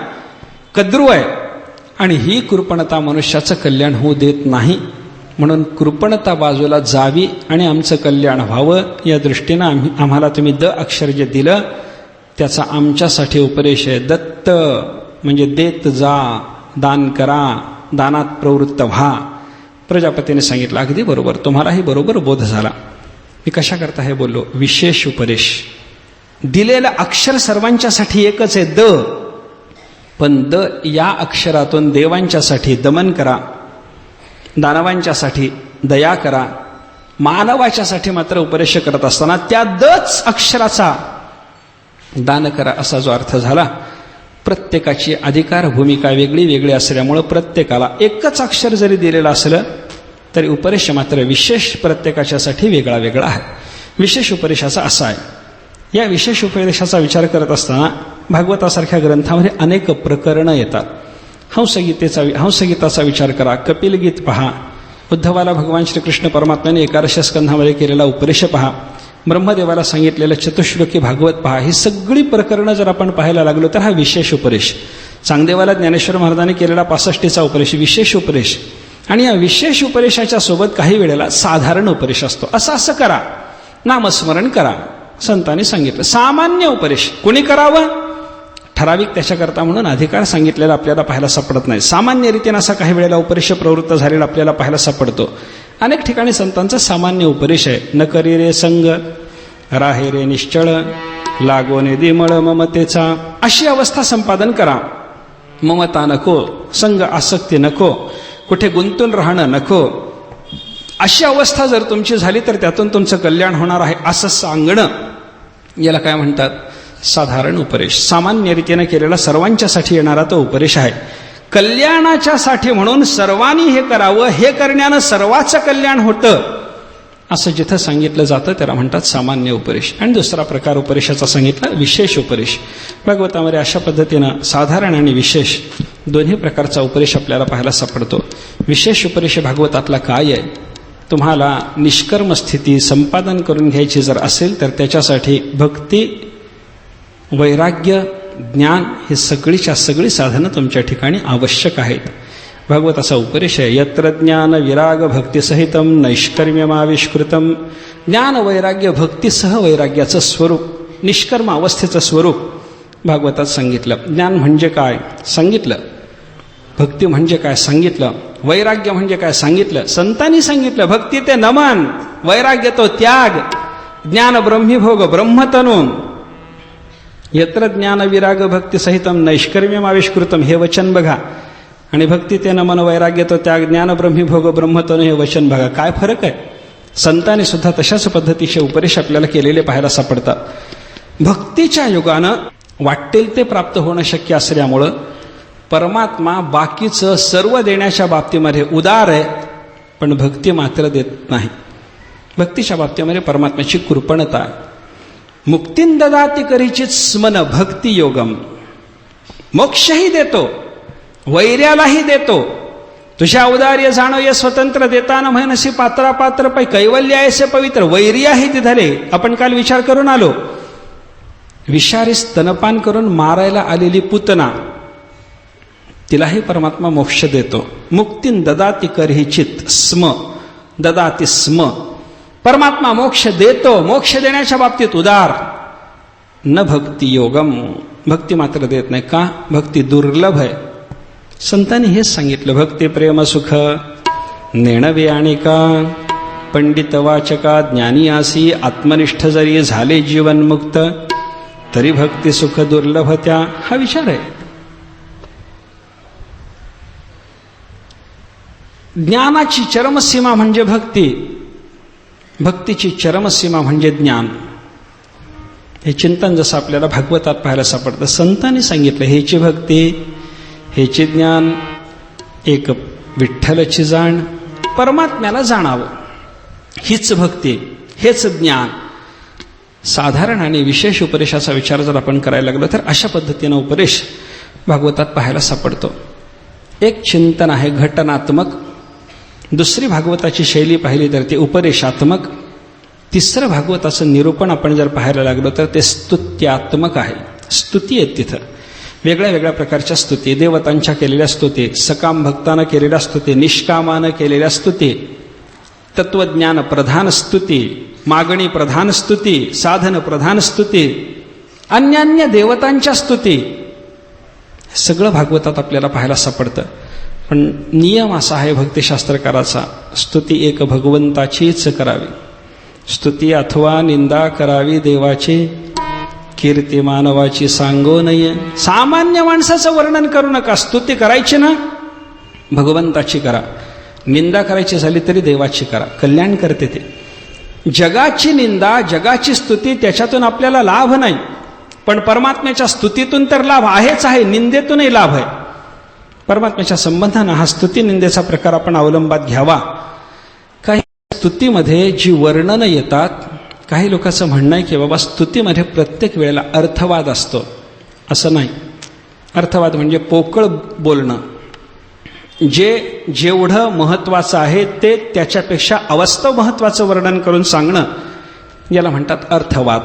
कद्रू आहे. आणि ही कृपणता मनुष्याचं कल्याण होऊ देत नाही. म्हणून कृपणता बाजूला जावी आणि आमचं कल्याण व्हावं या दृष्टीनं आम्हाला तुम्ही द अक्षर जे दिलं त्याचा आमच्यासाठी उपदेश आहे. दत्त म्हणजे देत जा, दान करा, दानात प्रवृत्त व्हा. प्रजापतीने सांगितलं अगदी बरोबर, तुम्हालाही बरोबर बोध झाला. मी कशा करता हे बोललो? विशेष उपदेश. दिलेलं अक्षर सर्वांच्यासाठी एकच आहे, द. पण द या अक्षरातून देवांच्यासाठी दमन करा, दानवांच्यासाठी दया करा, मानवाच्यासाठी मात्र उपदेश करत असताना त्या दच अक्षराचा दान करा असा जो अर्थ झाला. प्रत्येकाची अधिकार भूमिका वेगळी वेगळी असल्यामुळं प्रत्येकाला एकच अक्षर जरी दिलेलं असलं तरी उपदेश मात्र विशेष प्रत्येकाच्यासाठी वेगळा वेगळा आहे. विशेष उपदेशाचा असा आहे. या विशेष उपदेशाचा विचार करत असताना भागवतासारख्या ग्रंथामध्ये अनेक प्रकरणं येतात. हंसगीताचा विचार करा, कपिलगीत पहा, उद्धवाला भगवान श्रीकृष्ण परमात्म्याने 11 स्कंधामध्ये केलेला उपदेश पहा, ब्रह्मदेवाला सांगितलेलं चतुश्लोकी भागवत पहा. ही सगळी प्रकरणं जर आपण पाहायला लागलो तर हा विशेष उपदेश. चांगदेवाला ज्ञानेश्वर महाराजांनी केलेला 65टीचा उपदेश विशेष उपदेश. आणि या विशेष उपदेशाच्या सोबत काही वेळेला साधारण उपदेश असतो. असं करा, नामस्मरण करा, संतांनी सांगितलं. सामान्य उपदेश कोणी करावं? ठराविक त्याच्याकरता म्हणून अधिकार सांगितलेला आपल्याला पाहायला सापडत नाही. सामान्य रीतीने असा काही वेळेला उपदेश प्रवृत्त झालेला आपल्याला पाहायला सापडतो. अनेक ठिकाणी संतांचा सामान्य उपदेश आहे. न करी रे संग, राहे रे निश्चळ, लागो निधी मळ ममतेचा. अशी अवस्था संपादन करा. ममता नको, संग आसक्ती नको, कुठे गुंतून राहणं नको. अशी अवस्था जर तुमची झाली तर त्यातून तुमचं कल्याण होणार आहे असं सांगणं, याला काय म्हणतात? साधारण उपदेश. सामान्य रीतीने केलेला सर्वांच्यासाठी येणारा तो उपदेश आहे. कल्याणाच्यासाठी म्हणून सर्वांनी हे करावं, हे करण्यानं सर्वांचं कल्याण होतं असं जिथं सांगितलं जातं त्याला म्हणतात सामान्य उपदेश. आणि दुसरा प्रकार उपदेशाचा सांगितला विशेष उपदेश. भागवतामध्ये अशा पद्धतीनं साधारण आणि विशेष दोन्ही प्रकारचा उपदेश आपल्याला पाहायला सापडतो. विशेष उपदेश भागवतातला काय आहे? तुम्हाला निष्कर्म स्थिती संपादन करून घ्यायची जर असेल तर त्याच्यासाठी भक्ती, वैराग्य, ज्ञान हे सगळीच्या सगळी साधनं तुमच्या ठिकाणी आवश्यक आहेत. भागवताचा उपदेश आहे यत्र ज्ञान विराग भक्तिसहितम नैष्कर्म्यमाविष्कृतम. ज्ञान वैराग्य भक्तीसह वैराग्याचं स्वरूप, निष्कर्म अवस्थेचं स्वरूप भागवतात सांगितलं. ज्ञान म्हणजे काय सांगितलं, भक्ती म्हणजे काय सांगितलं, वैराग्य म्हणजे काय सांगितलं. संतांनी सांगितलं भक्ती ते नमन, वैराग्य तो त्याग, ज्ञान ब्रह्मीभोग ब्रह्मतनून. यत्र ज्ञान विराग भक्ती सहितम नैष्कर्म्यमाविष्कृतम हे वचन बघा, आणि भक्ती ते नमन, वैराग्य तो त्याग, ज्ञान ब्रह्मीभोग ब्रह्मतनू हे वचन बघा. काय फरक आहे? संतांनी सुद्धा तशाच पद्धतीचे उपदेश आपल्याला केलेले पाहायला सापडतात. भक्तीच्या युगानं वाटेल ते प्राप्त होणं शक्य असल्यामुळं परमात्मा बाकीचं सर्व देण्याच्या बाबतीमध्ये उदार आहे, पण भक्ती मात्र देत नाही. भक्तीच्या बाबतीमध्ये परमात्म्याची कृपणता. मुक्तीन ददाती करीचित स्मन भक्ती योगम. मोक्षही देतो, वैर्यालाही देतो. तुझ्या औदार्य जाणो ये स्वतंत्र देताना म्हणसी पात्रापात्र पै कैवल्य ऐसे पवित्र. वैर्याही दिधले. आपण काल विचार करून आलो, विषारी स्तनपान करून मारायला आलेली पुतना, तिलाही परमात्मा मोक्ष देतो. मुक्तीन ददाती करहिचित स्म ददाती स्म. परमात्मा मोक्ष देतो. मोक्ष देण्याच्या बाबतीत उदार. न भक्ती योगम, भक्ती मात्र देत नाही. का? भक्ती दुर्लभ आहे. संतांनी हेच सांगितलं, भक्ती प्रेम सुख नेणवे आणि का पंडित वाचका ज्ञानी आसी आत्मनिष्ठ जरी झाले जीवनमुक्त तरी भक्ती सुख दुर्लभ त्या. हा विचार आहे. ज्ञानाची चरमसीमा म्हणजे भक्ती, भक्तीची चरमसीमा म्हणजे ज्ञान. हे चिंतन जसं आपल्याला भागवतात पाहायला सापडतं. संतांनी सांगितलं, हेची भक्ती, हेचे ज्ञान, एक विठ्ठलाची जाण, परमात्म्याला जाणावं, हीच भक्ती, हेच ज्ञान. साधारण आणि विशेष उपदेशाचा विचार जर आपण करायला लागलो तर अशा पद्धतीनं उपदेश भागवतात पाहायला सापडतो. एक चिंतन आहे घटनात्मक, दुसरी भागवताची शैली पाहिली तर ती उपदेशात्मक, तिसरं भागवताचं निरूपण आपण जर पाहायला लागलो तर ते स्तुत्यात्मक आहे. स्तुती आहेत तिथं, वेगळ्या वेगळ्या प्रकारच्या स्तुती, देवतांच्या केलेल्या स्तुती, सकाम भक्तानं केलेल्या स्तुती, निष्कामानं केलेल्या स्तुती, तत्वज्ञान प्रधान स्तुती, मागणी प्रधान स्तुती, साधन प्रधान स्तुती, अन्यान्य देवतांच्या स्तुती, सगळं भागवतात आपल्याला पाहायला सापडतं. पण नियम असा आहे भक्तिशास्त्रकाराचा, स्तुती एक भगवंताचीच करावी. स्तुती अथवा निंदा करावी देवाची, कीर्ती मानवाची सांगो नये. सामान्य माणसाचं वर्णन करू नका. स्तुती करायची ना भगवंताची करा, निंदा करायची झाली तरी देवाची करा, कल्याण करते ते. जगाची निंदा, जगाची स्तुती, त्याच्यातून आपल्याला लाभ नाही. पण परमात्म्याच्या स्तुतीतून तर लाभ आहेच आहे, निंदेतूनही लाभ आहे. परमात्म्याच्या संबंधानं हा स्तुती निंदेचा प्रकार आपण अवलंबात घ्यावा. काही स्तुतीमध्ये जी वर्णनं येतात, काही लोकांचं म्हणणं आहे की बाबा स्तुतीमध्ये प्रत्येक वेळेला अर्थवाद असतो. असं नाही. अर्थवाद म्हणजे पोकळ बोलणं, जे जेवढं महत्त्वाचं आहे ते त्याच्यापेक्षा अवास्तव महत्त्वाचं वर्णन करून सांगणं, याला म्हणतात अर्थवाद.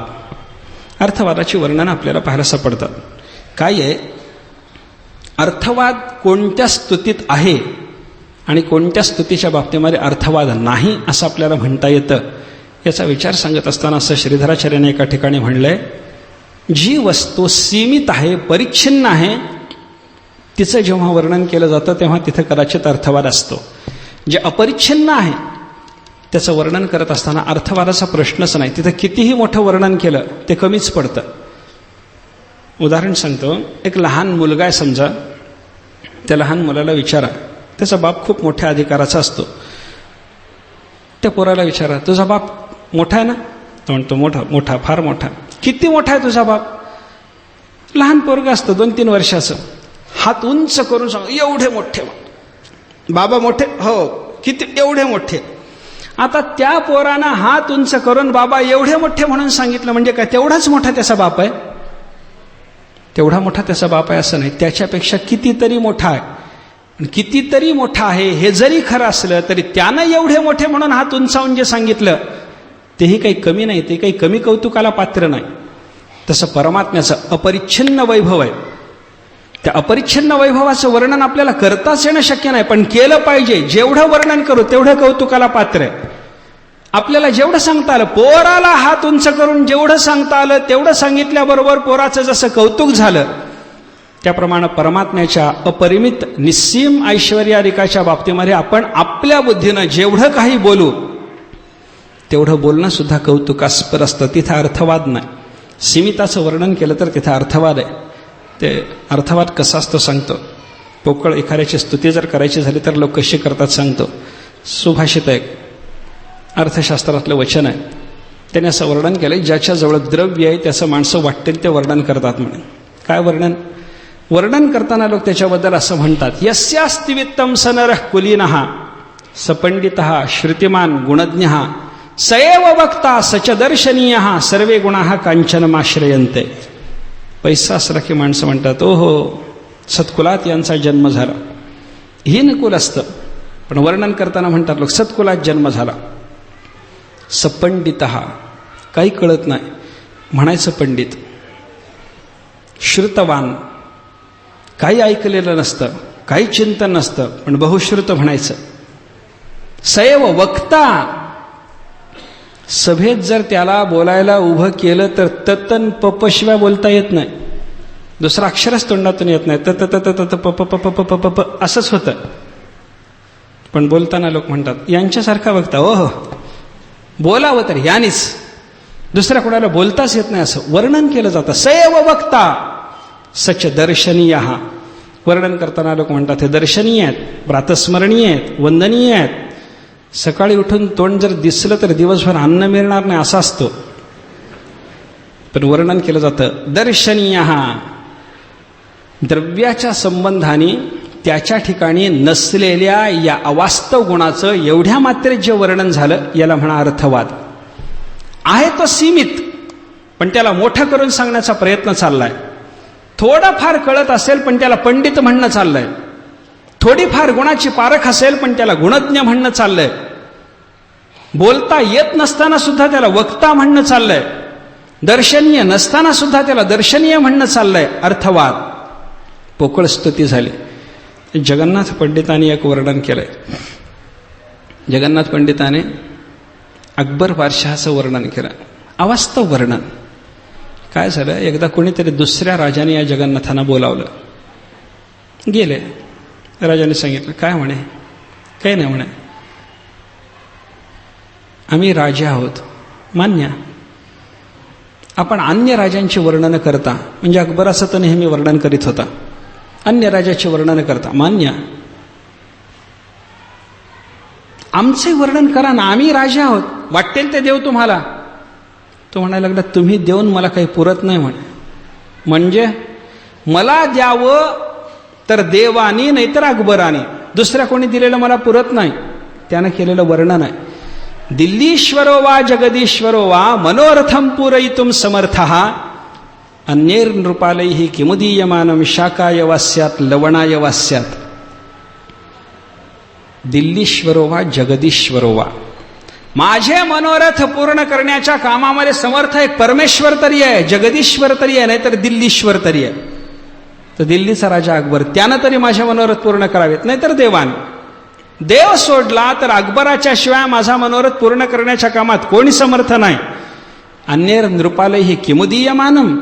अर्थवादाची वर्णनं आपल्याला पाहायला सापडतात. काय आहे, अर्थवाद कोणत्या स्तुतीत आहे आणि कोणत्या स्तुतीच्या बाबतीमध्ये अर्थवाद नाही असं आपल्याला म्हणता येतं. याचा विचार सांगत असताना असं श्रीधराचार्याने एका ठिकाणी म्हणलंय, जी वस्तू सीमित आहे, परिच्छिन्न आहे, तिचं जेव्हा वर्णन केलं जातं तेव्हा तिथं कदाचित अर्थवाद असतो. जे अपरिच्छिन्न आहे त्याचं वर्णन करत असताना अर्थवादाचा प्रश्नच नाही. तिथं कितीही मोठं वर्णन केलं ते कमीच पडतं. उदाहरण सांगतो. एक लहान मुलगा आहे समजा, त्या लहान मुलाला विचारा, त्याचा बाप खूप मोठ्या अधिकाराचा असतो. त्या पोराला विचारा, तुझा बाप मोठा आहे ना? तो म्हणतो मोठा, मोठा, फार मोठा. किती मोठा आहे तुझा बाप? लहान पोरगा असतं 2-3 वर्षाचं, हात उंच करून सांग, एवढे मोठे बाबा. मोठे? हो. किती? एवढे मोठे. आता त्या पोरानं हात उंच करून बाबा एवढे मोठे म्हणून सांगितलं म्हणजे काय तेवढाच मोठा त्याचा बाप आहे? तेवढा मोठा त्याचा बाप आहे असं नाही, त्याच्यापेक्षा कितीतरी मोठा आहे. कितीतरी मोठा आहे हे जरी खरं असलं तरी त्यानं एवढे मोठे म्हणून हात उंचावून जे सांगितलं तेही काही कमी नाही, ते काही कमी कौतुकाला पात्र नाही. तसं परमात्म्याचं अपरिच्छिन्न वैभव आहे. त्या अपरिच्छिन्न वैभवाचं वर्णन आपल्याला करताच येणं शक्य नाही, पण केलं पाहिजे. जेवढं वर्णन करू तेवढं कौतुकाला पात्र आहे. आपल्याला जेवढं सांगता आलं, पोराला हात उंच करून जेवढं सांगता आलं तेवढं सांगितल्याबरोबर पोराचं जसं कौतुक झालं, त्याप्रमाणे परमात्म्याच्या अपरिमित निस्सीम ऐश्वर्यारिकाच्या बाबतीमध्ये आपण आपल्या बुद्धीनं जेवढं काही बोलू तेवढं बोलणं सुद्धा कौतुकास्पद असतं. तिथं अर्थवाद नाही. सीमिताचं वर्णन केलं तर तिथं अर्थवाद आहे. ते अर्थवाद कसा असतो सांगतो. पोकळ एखाद्याची स्तुती जर करायची झाली तर लोक कशी करतात सांगतो. सुभाषित आहे, अर्थशास्त्रातलं वचन आहे. त्याने असं वर्णन केलं, ज्याच्याजवळ द्रव्य आहे त्याचं माणसं वाटेल ते वर्णन करतात म्हणे. काय वर्णन? वर्णन करताना लोक त्याच्याबद्दल असं म्हणतात, यस्यास्ति वित्तम स नरः कुलीनः स पंडितः श्रुतिमान गुणज्ञः स एव वक्ता स च दर्शनीयः सर्वे गुणाः कांचनमाश्रयन्ते. पैसा असला की माणसं म्हणतात, ओ हो सत्कुलात यांचा जन्म झाला. हे नकुल असतं, पण वर्णन करताना म्हणतात लोक सत्कुलात जन्म झाला. सपंडित, काही कळत नाही म्हणायचं पंडित. श्रुतवान, काही ऐकलेलं नसतं, काही चिंतन नसतं, पण बहुश्रुत म्हणायचं. सैव वक्ता, सभेत जर त्याला बोलायला उभं केलं तर ततन पपशिवाय बोलता येत नाही. दुसरं अक्षरच तोंडातून येत नाही. त त त त प प प प प प असंच होतं. पण बोलताना लोक म्हणतात यांच्यासारखा वक्ता. हो, बोलावं तर यानीच, दुसऱ्या कोणाला बोलताच येत नाही असं वर्णन केलं जातं. सैव वक्ता सच दर्शनीय. वर्णन करताना लोक म्हणतात हे दर्शनीय आहेत, प्रातस्मरणीय आहेत, वंदनीय आहेत. सकाळी उठून तोंड जर दिसलं तर दिवसभर अन्न मिळणार नाही असा असतो. पण वर्णन केलं जातं दर्शनीय. द्रव्याच्या संबंधाने त्याच्या ठिकाणी नसलेल्या या अवास्तव गुणाचं एवढ्या मात्रेत जे वर्णन झालं याला म्हणा अर्थवाद. आहे तो सीमित, पण त्याला मोठं करून सांगण्याचा प्रयत्न चाललाय. थोडंफार कळत असेल पण त्याला पंडित म्हणणं चाललंय. थोडीफार गुणाची पारख असेल पण त्याला गुणज्ञ म्हणणं चाललंय. बोलता येत नसताना सुद्धा त्याला वक्ता म्हणणं चाललंय. दर्शनीय नसताना सुद्धा त्याला दर्शनीय म्हणणं चाललंय. अर्थवाद. पोकळ स्तुती झाली. जगन्नाथ पंडितांनी एक वर्णन केलंय. जगन्नाथ पंडिताने अकबर बादशहाचं वर्णन केलं, अवास्तव वर्णन. काय झालं, एकदा कोणीतरी दुसऱ्या राजाने या जगन्नाथांना बोलावलं. गेले. राजाने सांगितलं काय म्हणे. काही नाही म्हणे, आम्ही राजे आहोत. मान्य. आपण अन्य राजांची वर्णनं करता, म्हणजे अकबराचं तर नेहमी वर्णन करीत होता, अन्य राजाची वर्णनं करता. मान्य. आमचे वर्णन करा ना, आम्ही राजे आहोत, वाटेल ते देव तुम्हाला. तो म्हणायला लागला तुम्ही देऊन मला काही पुरत नाही म्हणे. म्हणजे मला द्यावं तर देवानी नाहीतर अकबराने, दुसऱ्या कोणी दिलेलं मला पुरत नाही. त्यानं केलेलं वर्णन आहे. दिल्लीश्वरो वा जगदीश्वरो वा मनोरथम पूरयितुम समर्थः अन्यैर नृपालैः किमुदीयमानं शाकाय वास्यात लवणाय वास्यात. दिल्लीश्वरो वा जगदीश्वरो वा, माझे मनोरथ पूर्ण करण्याच्या कामामध्ये समर्थ एक परमेश्वर तरी आहे, जगदीश्वर तरी आहे, नाहीतर दिल्लीश्वर तरी आहे. तर दिल्लीचा राजा अकबर, त्यानं तरी माझे मनोरथ पूर्ण करावेत, नाहीतर देवान. देव सोडला तर अकबराच्या शिवाय माझा मनोरथ पूर्ण करण्याच्या कामात कोणी समर्थ नाही. अन्यैर नृपालैः किमुदीयमानं,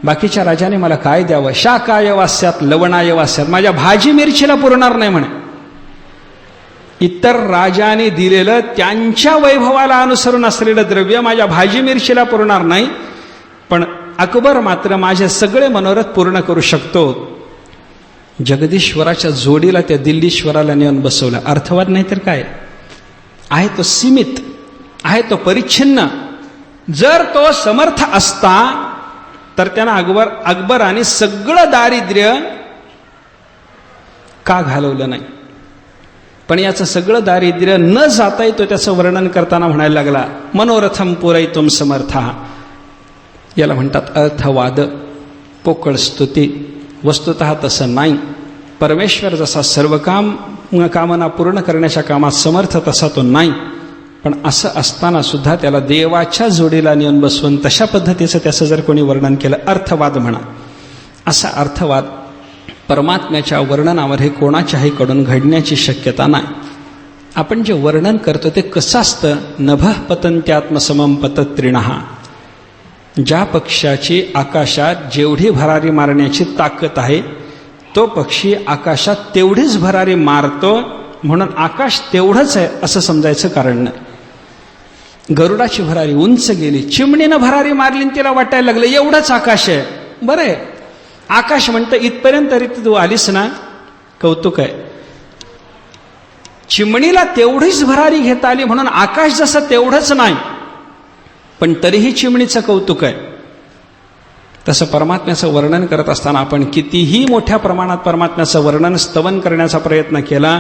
बाकीच्या राजाने मला काय द्यावं. शाकाय वास्यात लवणाय वास्यात, माझ्या भाजी मिरचीला पुरणार नाही म्हणे. इतर राजाने दिलेलं त्यांच्या वैभवाला अनुसरून असलेलं द्रव्य माझ्या भाजी मिरचीला पुरणार नाही, पण अकबर मात्र माझे सगळे मनोरथ पूर्ण करू शकतो. जगदीश्वराच्या जोडीला त्या दिल्लीश्वराला नेऊन बसवलं. अर्थवाद नाही तर काय. आहे तो सीमित, आहे तो परिच्छिन्न. जर तो समर्थ असता तर त्यानं अकबराने सगळं दारिद्र्य का घालवलं नाही. पण याचं सगळं दारिद्र्य न जाताही तो त्याचं वर्णन करताना म्हणायला लागला मनोरथम पुरयितुम समर्थः. याला म्हणतात अर्थवाद, पोकळ स्तुती. वस्तुतः तसं नाही. परमेश्वर जसा सर्व कामना पूर्ण करण्याच्या कामात समर्थ तसा तो नाही. पण असं असताना सुद्धा त्याला देवाच्या जोडीला नेऊन बसवून तशा पद्धतीचं त्याचं जर कोणी वर्णन केलं, अर्थवाद म्हणा. असा अर्थवाद परमात्म्याच्या वर्णनामध्ये कोणाच्याही कडून घडण्याची शक्यता नाही. आपण जे वर्णन करतो ते कसं असतं. नभः पतन्त्यात्मसमं पतत्रिणः. ज्या पक्षाची आकाशात जेवढी भरारी मारण्याची ताकद आहे तो पक्षी आकाशात तेवढीच भरारी मारतो, म्हणून आकाश तेवढंच आहे असं समजायचं कारण नाही. गरुडाची भरारी उंच गेली, चिमणीनं भरारी मारली तिला वाटायला लागलं एवढंच आकाश आहे. बरं आहे, आकाश म्हणतं इथपर्यंत तरी तू आलीस ना, कौतुक आहे. चिमणीला तेवढीच भरारी घेता आली म्हणून आकाश जसं तेवढंच नाही, पण तरीही चिमणीचं कौतुक आहे. तसं परमात्म्याचं वर्णन करत असताना आपण कितीही मोठ्या प्रमाणात परमात्म्याचं वर्णन स्तवन करण्याचा प्रयत्न केला,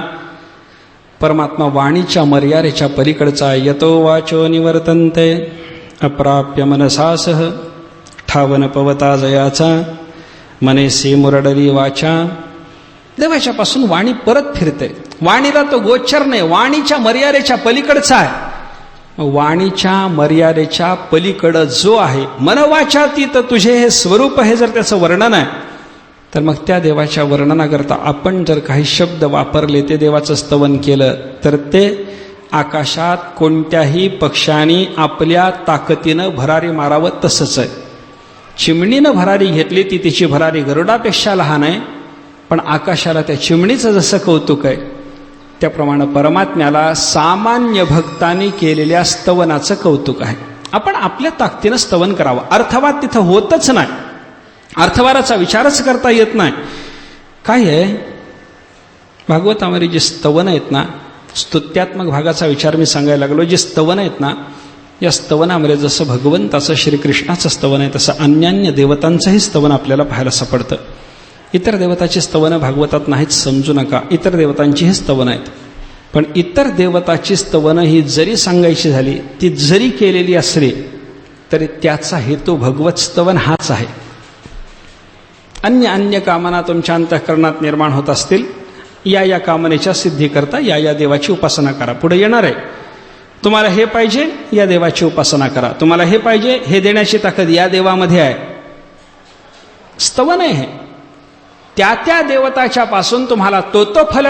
परमात्मा वाणीच्या मर्यादेच्या पलीकडचा. यतो वाचो निवर्तन्ते अप्राप्य मनसासह ठावन पवता जयाचा मनसे मुरडली वाचा. देवाच्या पासून वाणी परत फिरते. वाणीला तो गोचर नाही, वाणीच्या मर्यादेच्या पलीकडचा आहे. वाणीच्या मर्यादेच्या पलीकडं जो आहे, मनवाचातीत तुझे हे स्वरूप हे जर त्याचं वर्णन आहे, तर मग त्या देवाच्या वर्णनाकरता आपण जर काही शब्द वापरले, ते देवाचं स्तवन केलं, तर ते आकाशात कोणत्याही पक्षाने आपल्या ताकदीनं भरारी मारावं तसंच आहे. चिमणीनं भरारी घेतली ती तिची भरारी गरुडापेक्षा लहान आहे, पण आकाशाला त्या चिमणीचं जसं कौतुक आहे, त्याप्रमाणे परमात्म्याला सामान्य भक्तांनी केलेल्या स्तवनाचं कौतुक आहे. आपण आपल्या ताकदीनं स्तवन करावं. अर्थवाद तिथं होतच नाही, अर्थवादाचा विचारच करता येत नाही. काय आहे, भागवतामध्ये जे स्तवन आहेत ना, स्तुत्यात्मक भागाचा विचार मी सांगायला लागलो. जे स्तवन आहेत ना, या स्तवनामध्ये जसं भगवंताचं श्रीकृष्णाचं स्तवन आहे, तसं अन्यान्य देवतांचंही स्तवन आपल्याला पाहायला सापडतं. इतर देवताची स्तवनं भागवतात नाहीत, समजू नका. इतर देवतांचीही स्तवनं आहेत, पण इतर देवताची स्तवनं ही जरी सांगायची झाली, ती जरी केलेली असली, तरी त्याचा हेतू भगवत स्तवन हाच आहे. अन्य कामना तुमच्या अंतःकरणात निर्माण होत असतील, या कामनेच्या सिद्धीकरता या देवाची उपासना करा. पुढे येणार आहे, तुम्हाला हे पाहिजे, या देवाची उपासना करा. तुम्हाला हे पाहिजे, हे देण्याची ताकद या देवामध्ये आहे. स्तवन आहे हे. त्या देवताच्या पासून तुम्हाला तो फल